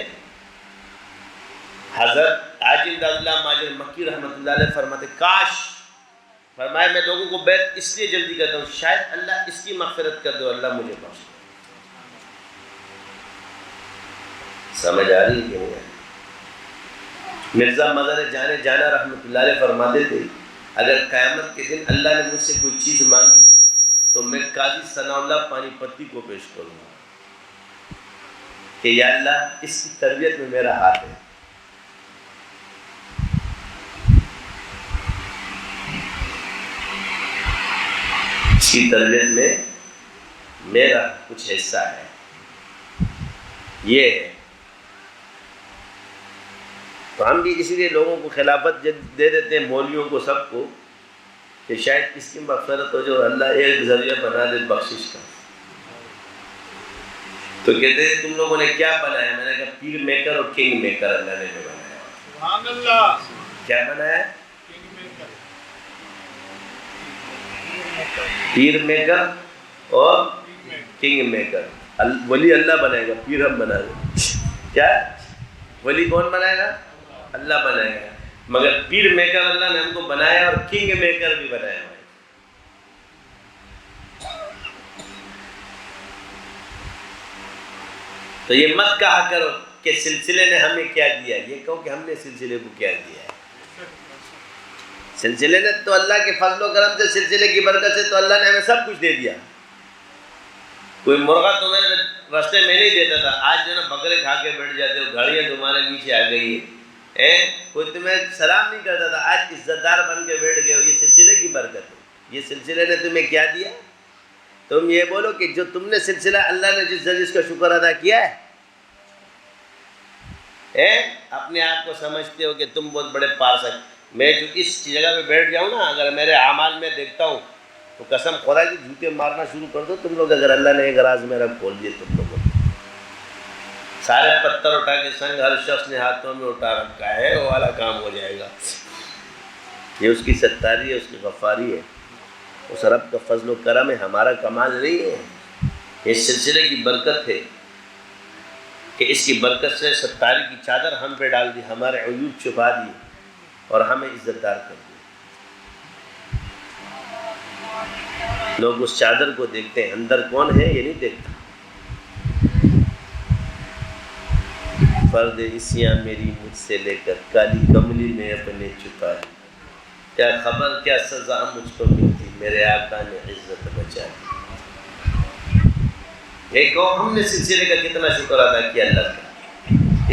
حضرت عاجل اللہ ماجر مکی رحمۃ اللہ علیہ فرماتے کاش، فرمائے میں لوگوں کو بیعت اس لیے جلدی کرتا ہوں شاید اللہ اس کی مغفرت کر دو، اللہ مجھے بخش دے۔ سمجھ آ رہی ہے کہ نہیں؟ مرزا مظہر جانے جانا رحمۃ اللہ علیہ فرماتے تھے اگر قیامت کے دن اللہ نے مجھ سے کوئی چیز مانگی تو میں قاضی ثناء اللہ پانی پتی کو پیش کروں گا کہ یا اللہ اس کی تربیت میں میرا ہاتھ ہے، اس کی تربیت میں میرا کچھ حصہ ہے، یہ ہے۔ تو ہم بھی اسی لیے لوگوں کو خلافت دے دیتے ہیں، مولویوں کو، سب کو، کہ شاید اس کی مغفرت ہو جو اللہ ایک ذریعہ بنا دے بخشش کا۔ تو کہتے ہیں تم لوگوں نے کیا بنایا؟ میں نے کہا پیر میکر اور کنگ میکر اللہ نے بنایا۔ سبحان اللہ! کیا بنایا؟ پیر میکر اور کنگ میکر۔ ولی اللہ بنائے گا، پیر ہم بنا دیں۔ کیا ولی کون بنائے گا؟ اللہ بنائے گا، مگر پیر میکر اللہ نے ہم کو بنایا اور کنگ میکر بھی بنایا ہے۔ تو یہ مت کہا کرو کہ سلسلے نے ہمیں کیا دیا، یہ کہو کہ ہم نے سلسلے کو کیا دیا ہے۔ سلسلے نے تو اللہ کے فضل و کرم سے، سلسلے کی برکت سے تو اللہ نے ہمیں سب کچھ دے دیا۔ کوئی مرغہ تمہیں راستے میں نہیں دیتا تھا، آج جو نا بکرے کھا کے بیٹھ جاتے ہو، گاڑیاں تمہارے نیچے آ گئی ہے، کوئی تمہیں سلام نہیں کرتا تھا، آج عزت دار بن کے بیٹھ گئے ہو، یہ سلسلے کی برکت ہے۔ یہ سلسلے نے تمہیں کیا دیا؟ تم یہ بولو کہ جو تم نے سلسلہ اللہ نے جس ذریعے اس کا شکر ادا کیا ہے، اپنے آپ کو سمجھتے ہو کہ تم بہت بڑے پارسک۔ میں جو اس جگہ پہ بیٹھ جاؤں نا، اگر میرے اعمال میں دیکھتا ہوں تو قسم خدا کی جھوٹے مارنا شروع کر دو تم لوگ، اگر اللہ نے ایک راز میرا کھول دیے تم لوگوں نے۔ سارے پتھر اٹھا کے سنگ ہر شخص نے ہاتھوں میں اٹھا رکھا ہے، وہ والا کام ہو جائے گا۔ یہ اس کی ستاری ہے، اس کی غفاری ہے، اس رب کا فضل و کرم ہے، ہمارا کمال نہیں ہے۔ یہ سلسلے کی برکت ہے کہ اس کی برکت سے ستاری کی چادر ہم پہ ڈال دی، ہمارے عیوب چھپا دی اور ہمیں عزت دار کر دی۔ لوگ اس چادر کو دیکھتے ہیں، اندر کون ہے یہ نہیں دیکھتا۔ فرد عصیاں میری مجھ سے لے کر کالی کملی میں اپنے چھپا لی، کیا خبر کیا سزا مجھ کو ملتی، میرے آقا نے عزت بچا دی۔ ایک اور ہم نے سلسلے کا کتنا شکر ادا کیا اللہ کا،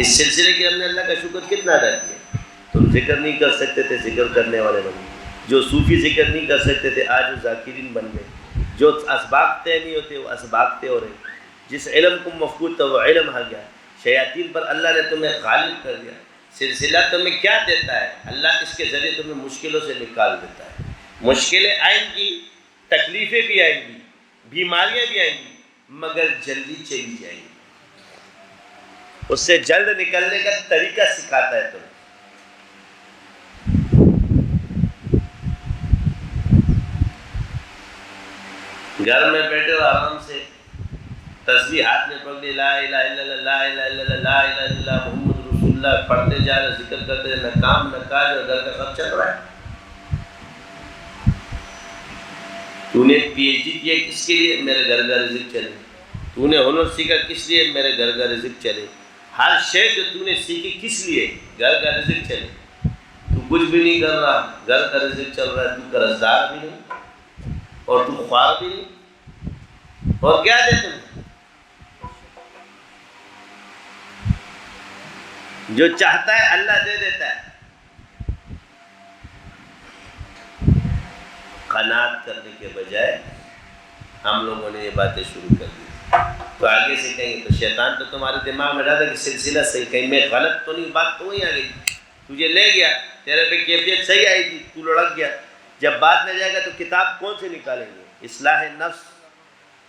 اس سلسلے کے ہم نے اللہ کا شکر کتنا ادا کیا۔ تم ذکر نہیں کر سکتے تھے، ذکر کرنے والے بن گئے، جو صوفی ذکر نہیں کر سکتے تھے آج وہ ذاکرین بن گئے، جو اسباق طے نہیں ہوتے وہ اسباق طے ہو رہے، جس علم کو مفقود تھا وہ علم آ گیا، شیاطین پر اللہ نے تمہیں غالب کر دیا۔ سلسلہ تمہیں کیا دیتا ہے؟ اللہ اس کے ذریعے تمہیں مشکلوں سے نکال دیتا ہے۔ مشکلیں آئیں گی، تکلیفیں بھی آئیں گی، بیماریاں بھی آئیں گی، مگر جلدی چلی جائیں گی۔ اس سے جلد نکلنے کا طریقہ سکھاتا ہے تمہیں۔ گھر میں بیٹھے ہو آرام سے تسبیح ہاتھ میں پکڑی، لا الہ الا اللہ لا الہ الا اللہ لا الہ الا اللہ محمد رسول اللہ پڑھتے جا رہے، ذکر کرتے جا رہے، نہ کام نہ کاج اور گھر کا سب چل رہا ہے۔ تو نے پی ایچ ڈی کیا کس کے لیے؟ میرے گھر کا رزق چلے۔ تو نے ہنر سیکھا کس لیے؟ میرے گھر کا رزق چلے۔ ہر شے جو تو نے سیکھی کس لیے؟ گھر کا رزق چلے۔ تو کچھ بھی نہیں کر رہا، گھر کا رزق چل رہا ہے، تو قرض دار بھی نہیں اور تو خوار بھی نہیں، اور کیا دے تم؟ جو چاہتا ہے اللہ دے دیتا ہے۔ قناعت کرنے کے بجائے ہم لوگوں نے یہ باتیں شروع کر دی، تو آگے سے کہیں گے تو شیطان تو تمہارے دماغ میں ڈالا کہ سلسلہ صحیح، کہیں میں غلط تو نہیں، بات تو وہی آ گئی، تجھے لے گیا، تیرے پہ کیفیت صحیح آئی تھی، تو لڑک گیا، جب بعد میں جائے گا تو کتاب کون سے نکالیں گے؟ اصلاح نفس،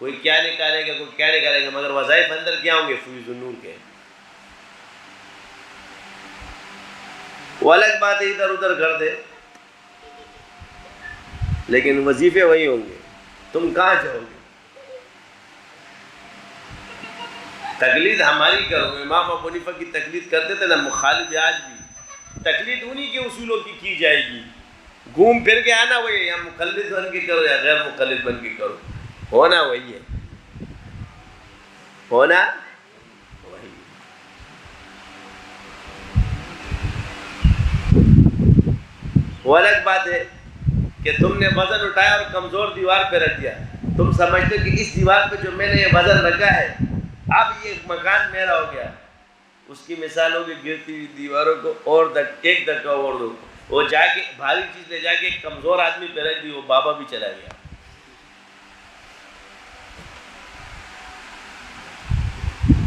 کوئی کیا نکالے گا، کوئی کیا نکالے گا، مگر وظائف اندر کیا ہوں گے؟ فیض النور کے۔ وہ الگ بات ہے ادھر ادھر کر دے، لیکن وظیفے وہی ہوں گے، تم کہاں جاؤ گے؟ تقلید ہماری کرو گے، امام ابو حنیفہ کی تقلید کرتے تھے نا مخالف، آج بھی تقلید انہی کے اصولوں کی جائے گی، گھوم پھر کے آنا وہی ہے، یا مقلد بن کے کرو یا غیر مقلد بن کے کرو، ہونا وہی ہے، ہونا وہی ہے۔ وہ الگ بات ہے کہ تم نے وزن اٹھایا اور کمزور دیوار پہ رکھ دیا، تم سمجھتے ہو کہ اس دیوار پہ جو میں نے یہ وزن رکھا ہے اب یہ مکان میرا ہو گیا، اس کی مثال ہوگی گرتی ہوئی دیواروں کو اور ایک دھکا اور دو، وہ جا کے بھاری چیز لے جا کے ایک کمزور آدمی پہ رکھ دی، وہ بابا بھی چلا گیا۔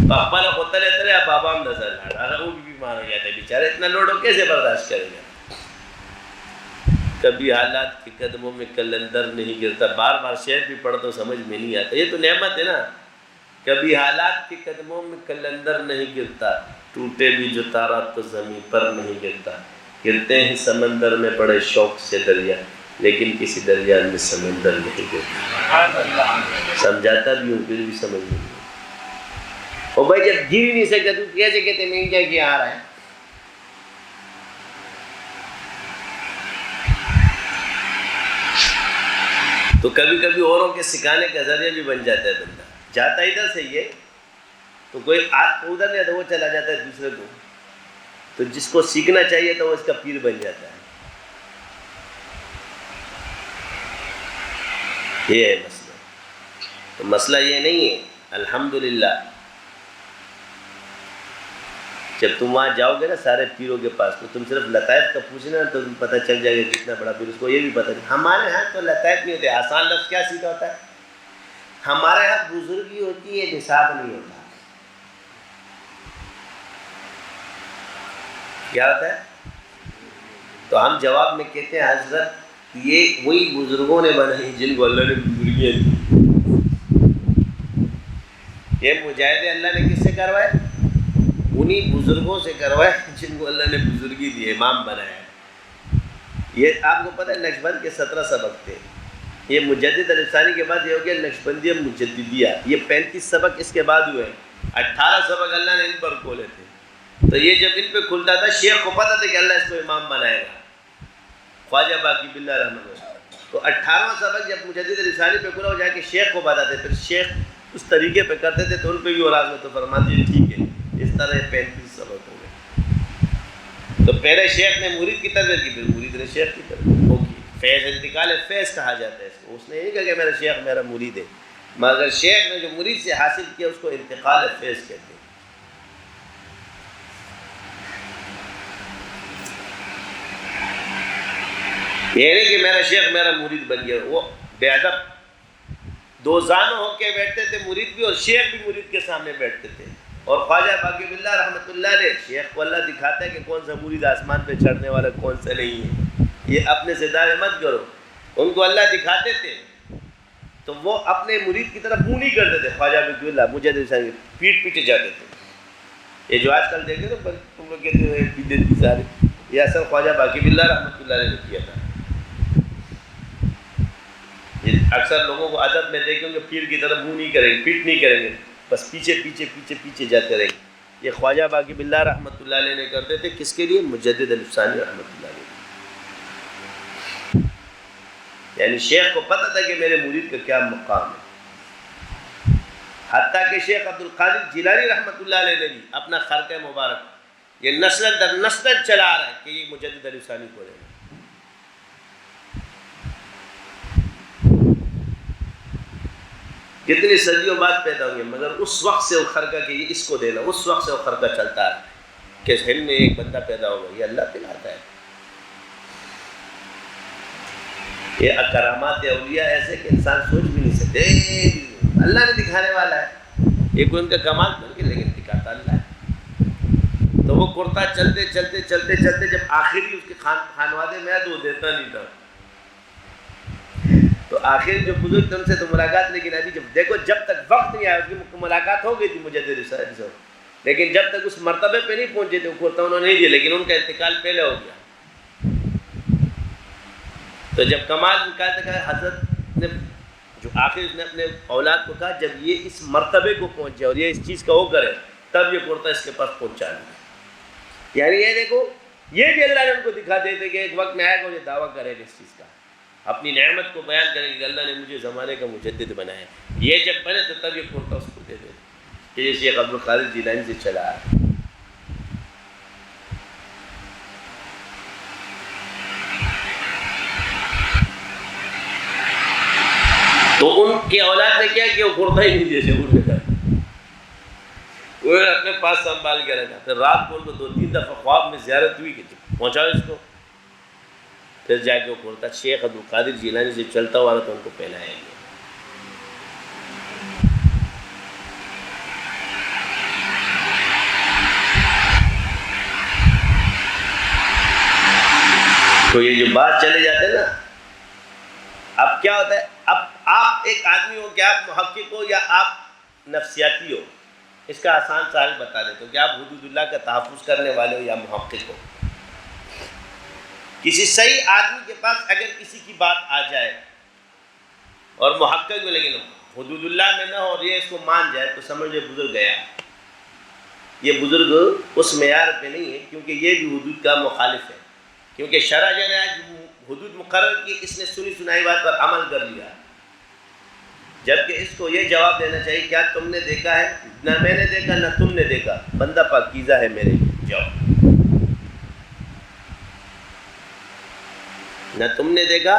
پاپا نے ہوتا رہتا رہا، بابا ہم نظر لاڑا، وہ بھی بیمار ہو جاتا ہے بیچارہ، اتنا لوڈ ہو کیسے برداشت کرے گا؟ کبھی حالات کے قدموں میں قلندر نہیں گرتا، بار بار شعر بھی پڑھ تو سمجھ میں نہیں آتا، یہ تو نعمت ہے نا۔ کبھی حالات کے قدموں میں قلندر نہیں گرتا، ٹوٹے بھی جو تارا تو زمین پر نہیں گرتا، گرتے ہیں سمندر میں بڑے شوق سے دریا، لیکن کسی دریا میں سمندر نہیں گرتا۔ سمجھاتا بھی ہوں پھر بھی سمجھ نہیں۔ اور بھائی جب گر نہیں سکتا تو کیسے کہتے میں کیا کیا آ رہا ہے؟ تو کبھی کبھی اوروں کے سکھانے کا ذریعہ بھی بن جاتا ہے بندہ، جاتا ادھر سے یہ تو کوئی ادھر نہیں آتا، وہ چلا جاتا ہے دوسرے کو، تو جس کو سیکھنا چاہیے تو وہ اس کا پیر بن جاتا ہے۔ یہ ہے مسئلہ۔ تو مسئلہ یہ نہیں ہے، الحمدللہ جب تم وہاں جاؤ گے نا سارے پیروں کے پاس تو تم صرف لطائف کا پوچھنا تو تم پتہ چل جائے گا کتنا بڑا پیر، اس کو یہ بھی پتہ نہیں۔ ہمارے ہاں تو لطائف نہیں ہوتے، آسان لفظ کیا سیکھا ہوتا ہے؟ ہمارے ہاں بزرگی ہوتی ہے، نصاب نہیں ہوتا۔ کیا ہوتا ہے؟ تو ہم جواب میں کہتے ہیں حضرت یہ وہی بزرگوں نے بنائی جن کو اللہ نے بزرگیاں دی۔ یہ مجاہدے اللہ نے کس سے کروائے؟ انہی بزرگوں سے کروائے جن کو اللہ نے بزرگی دی، امام بنایا۔ یہ آپ کو پتہ ہے نقشبند کے 17 سبق تھے، یہ مجدد الثانی کے بعد یہ ہو گیا نقشبندیہ مجددیہ، یہ 35 سبق اس کے بعد ہوئے، 18 سبق اللہ نے ان پر کھولے تھے۔ تو یہ جب ان پہ کھلتا تھا شیخ کو پتہ تھا کہ اللہ اس کو امام بنائے گا، خواجہ باقی باللہ رحمۃ اللہ۔ تو 18واں سبق جب مجدد الثانی پہ کھلا ہو جا کے شیخ کو بتاتے، پھر شیخ اس طریقے پہ کرتے تھے تو ان پہ بھی اور آزمت تو فرماتے ہیں ٹھیک ہے، اس طرح 35 سبق تو پہلے شیخ نے مرید کی تربیت کی، پھر مرید نے شیخ کی تربیت وہ کی۔ فیض انتقال فیض کہا جاتا ہے اس کو۔ اس نے یہ کہا کہ میرا شیخ میرا مرید ہے، مگر شیخ نے جو مرید سے حاصل کیا اس کو انتقال فیض کہتے ہیں۔ یہ نہیں کہ میرا شیخ میرا مرید بن گیا۔ وہ بے ادب دو زانوں ہو کے بیٹھتے تھے، مرید بھی اور شیخ بھی مرید کے سامنے بیٹھتے تھے، اور خواجہ باقی باللہ رحمۃ اللہ علیہ شیخ کو اللہ دکھاتا ہے کہ کون سا مرید آسمان پہ چڑھنے والا کون سا نہیں ہے، یہ اپنے سے دعوے مت کرو۔ ان کو اللہ دکھاتے تھے تو وہ اپنے مرید کی طرف منہ نہیں کرتے تھے، خواجہ باقی باللہ مجھے پیٹ پیٹے جاتے تھے۔ یہ جو آج کل دیکھے نا تم لوگ کہتے ہیں بدعت کی سارے، یہ اصل خواجہ باقی باللہ رحمۃ اللہ علیہ نے کیا تھا۔ اکثر لوگوں کو ادب میں دیکھیں گے پیر کی طرف منہ نہیں کریں گے، پیٹ نہیں کریں گے، بس پیچھے پیچھے پیچھے پیچھے جاتے رہیں گے۔ یہ خواجہ باقی باللہ رحمۃ اللہ علیہ نے کرتے تھے، کس کے لیے؟ مجدد الفسانی رحمۃ اللہ علیہ۔ یعنی شیخ کو پتہ تھا کہ میرے مرید کا کیا مقام ہے، حتیٰ کہ شیخ عبد القادر جیلانی رحمۃ اللہ علیہ نے بھی اپنا خرقہ مبارک یہ نسل در نسل چلا رہا ہے کہ یہ مجدد الفسانی کو ہے۔ کتنی صدیوں بعد پیدا ہوئے، مگر اس وقت سے وہ خرقہ کہ یہ اس کو دینا، اس وقت سے وہ خرقہ چلتا ہے کہ ہند میں ایک بندہ پیدا ہوگا، یہ اللہ پلاتا ہے۔ یہ کرامات اولیاء ایسے کہ انسان سوچ بھی نہیں سکتے، اللہ نے دکھانے والا ہے، یہ کوئی ان کا کمال کر کے لیکن دکھاتا اللہ ہے۔ تو وہ کرتا چلتے چلتے چلتے چلتے جب آخری اس کے خانوادے میں آیا تو وہ دیتا نہیں تھا، تو آخر جو بزرگ تھے ان سے تو ملاقات، لیکن ابھی جب دیکھو جب تک وقت نہیں آیا اس کی ملاقات ہو گئی تھی مجدد الفسانی سے، لیکن جب تک اس مرتبے پہ نہیں پہنچے تھے وہ کرتا انہوں نے نہیں دیا، لیکن ان کا انتقال پہلے ہو گیا۔ تو جب کمال انتقال تک حضرت نے جو آخر اس نے اپنے اولاد کو کہا جب یہ اس مرتبے کو پہنچے اور یہ اس چیز کا وہ کرے تب یہ کرتا اس کے پاس پہنچا دیا۔ یعنی یہ دیکھو یہ بھی اللہ نے ان کو دکھا دیتے کہ ایک وقت میں آئے گا اور یہ دعویٰ کرے گا اس چیز کا، اپنی نعمت کو بیان کریں کہ اللہ نے مجھے زمانے کا مجدد بنایا، یہ جب بنے تو تب یہ کرتا اس کو دے دے کہ یہ شیخ عبد القادر جیلانی سے چلا ہے۔ تو ان کے اولاد نے کیا کہ وہ کرتا ہی نہیں جیسے اٹھ گیا، وہ اپنے پاس سنبھال کے رکھا۔ پھر رات کو ان کو 2-3 دفعہ خواب میں زیارت ہوئی کہ پہنچاؤ اس کو، پھر جا کے وہ کرتا شیخ عبد القادر جیلانی سے چلتا ہوا تو ان کو پہنایا گیا۔ تو یہ جو بات چلے جاتے ہیں نا، اب کیا ہوتا ہے، اب آپ ایک آدمی ہو کہ آپ محقق ہو یا آپ نفسیاتی ہو، اس کا آسان سا حل بتا دیتا ہوں کہ آپ حدود اللہ کا تحفظ کرنے والے ہو یا محقق ہو۔ کسی صحیح آدمی کے پاس اگر کسی کی بات آ جائے اور محقق میں لیکن حدود اللہ میں نہ ہو اور یہ اس کو مان جائے تو سمجھ لے بزرگ گیا۔ یہ بزرگ اس معیار پہ نہیں ہے کیونکہ یہ بھی حدود کا مخالف ہے، کیونکہ شرع جو نے آج حدود مقرر کی اس نے سنی سنائی بات پر عمل کر لیا، جبکہ اس کو یہ جواب دینا چاہیے کیا تم نے دیکھا ہے؟ نہ میں نے دیکھا نہ تم نے دیکھا، بندہ پاکیزہ ہے میرے لیے، جاؤ۔ نہ تم نے دیکھا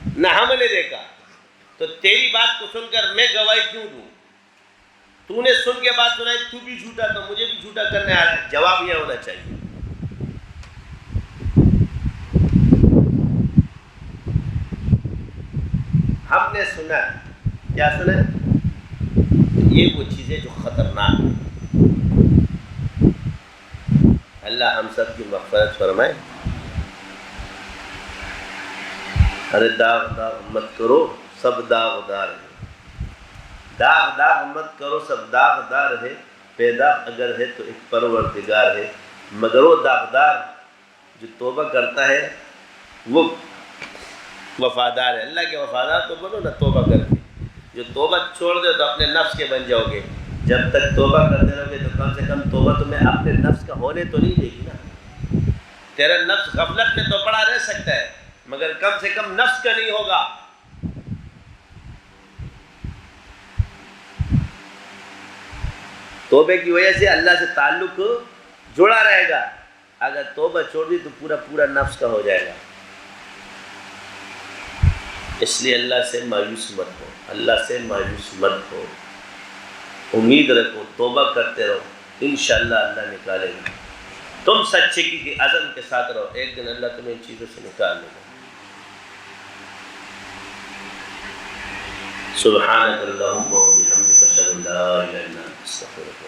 نہ ہم نے دیکھا، تو تیری بات کو سن کر میں گواہی کیوں دوں؟ تو نے سن کے بات سنائی، تو بھی جھوٹا تو مجھے بھی جھوٹا کرنے آ رہا ہے، جواب یہ ہونا چاہیے۔ ہم نے سنا، کیا سنا؟ یہ وہ چیزیں جو خطرناک ہیں۔ اللہ ہم سب کی مغفرت فرمائے۔ ارے داغ داغ مت کرو سب داغدار ہے، داغ داغ مت کرو سب داغدار ہے، پیدا اگر ہے تو ایک پروردگار ہے، مگر وہ داغدار جو توبہ کرتا ہے وہ وفادار ہے۔ اللہ کے وفادار تو بنو نا توبہ کر کے، جو توبہ چھوڑ دے تو اپنے نفس کے بن جاؤ گے۔ جب تک توبہ کرتے رہو گے تو کم سے کم توبہ تمہیں اپنے نفس کا ہونے تو نہیں دے گی نا۔ تیرا نفس غفلت میں تو پڑا رہ سکتا ہے مگر کم سے کم نفس کا نہیں ہوگا۔ توبے کی وجہ سے اللہ سے تعلق جڑا رہے گا، اگر توبہ چھوڑ دی تو پورا پورا نفس کا ہو جائے گا. اس لیے اللہ سے مایوس مت ہو، اللہ سے مایوس مت ہو، امید رکھو، توبہ کرتے رہو، انشاءاللہ اللہ نکالے گا. تم سچے کی عزم کے ساتھ رہو، ایک دن اللہ تمہیں ان چیزوں سے نکال لے گا. سبحانک اللہم و بحمدک اشہد ان لا الہ الا انت استغفرک.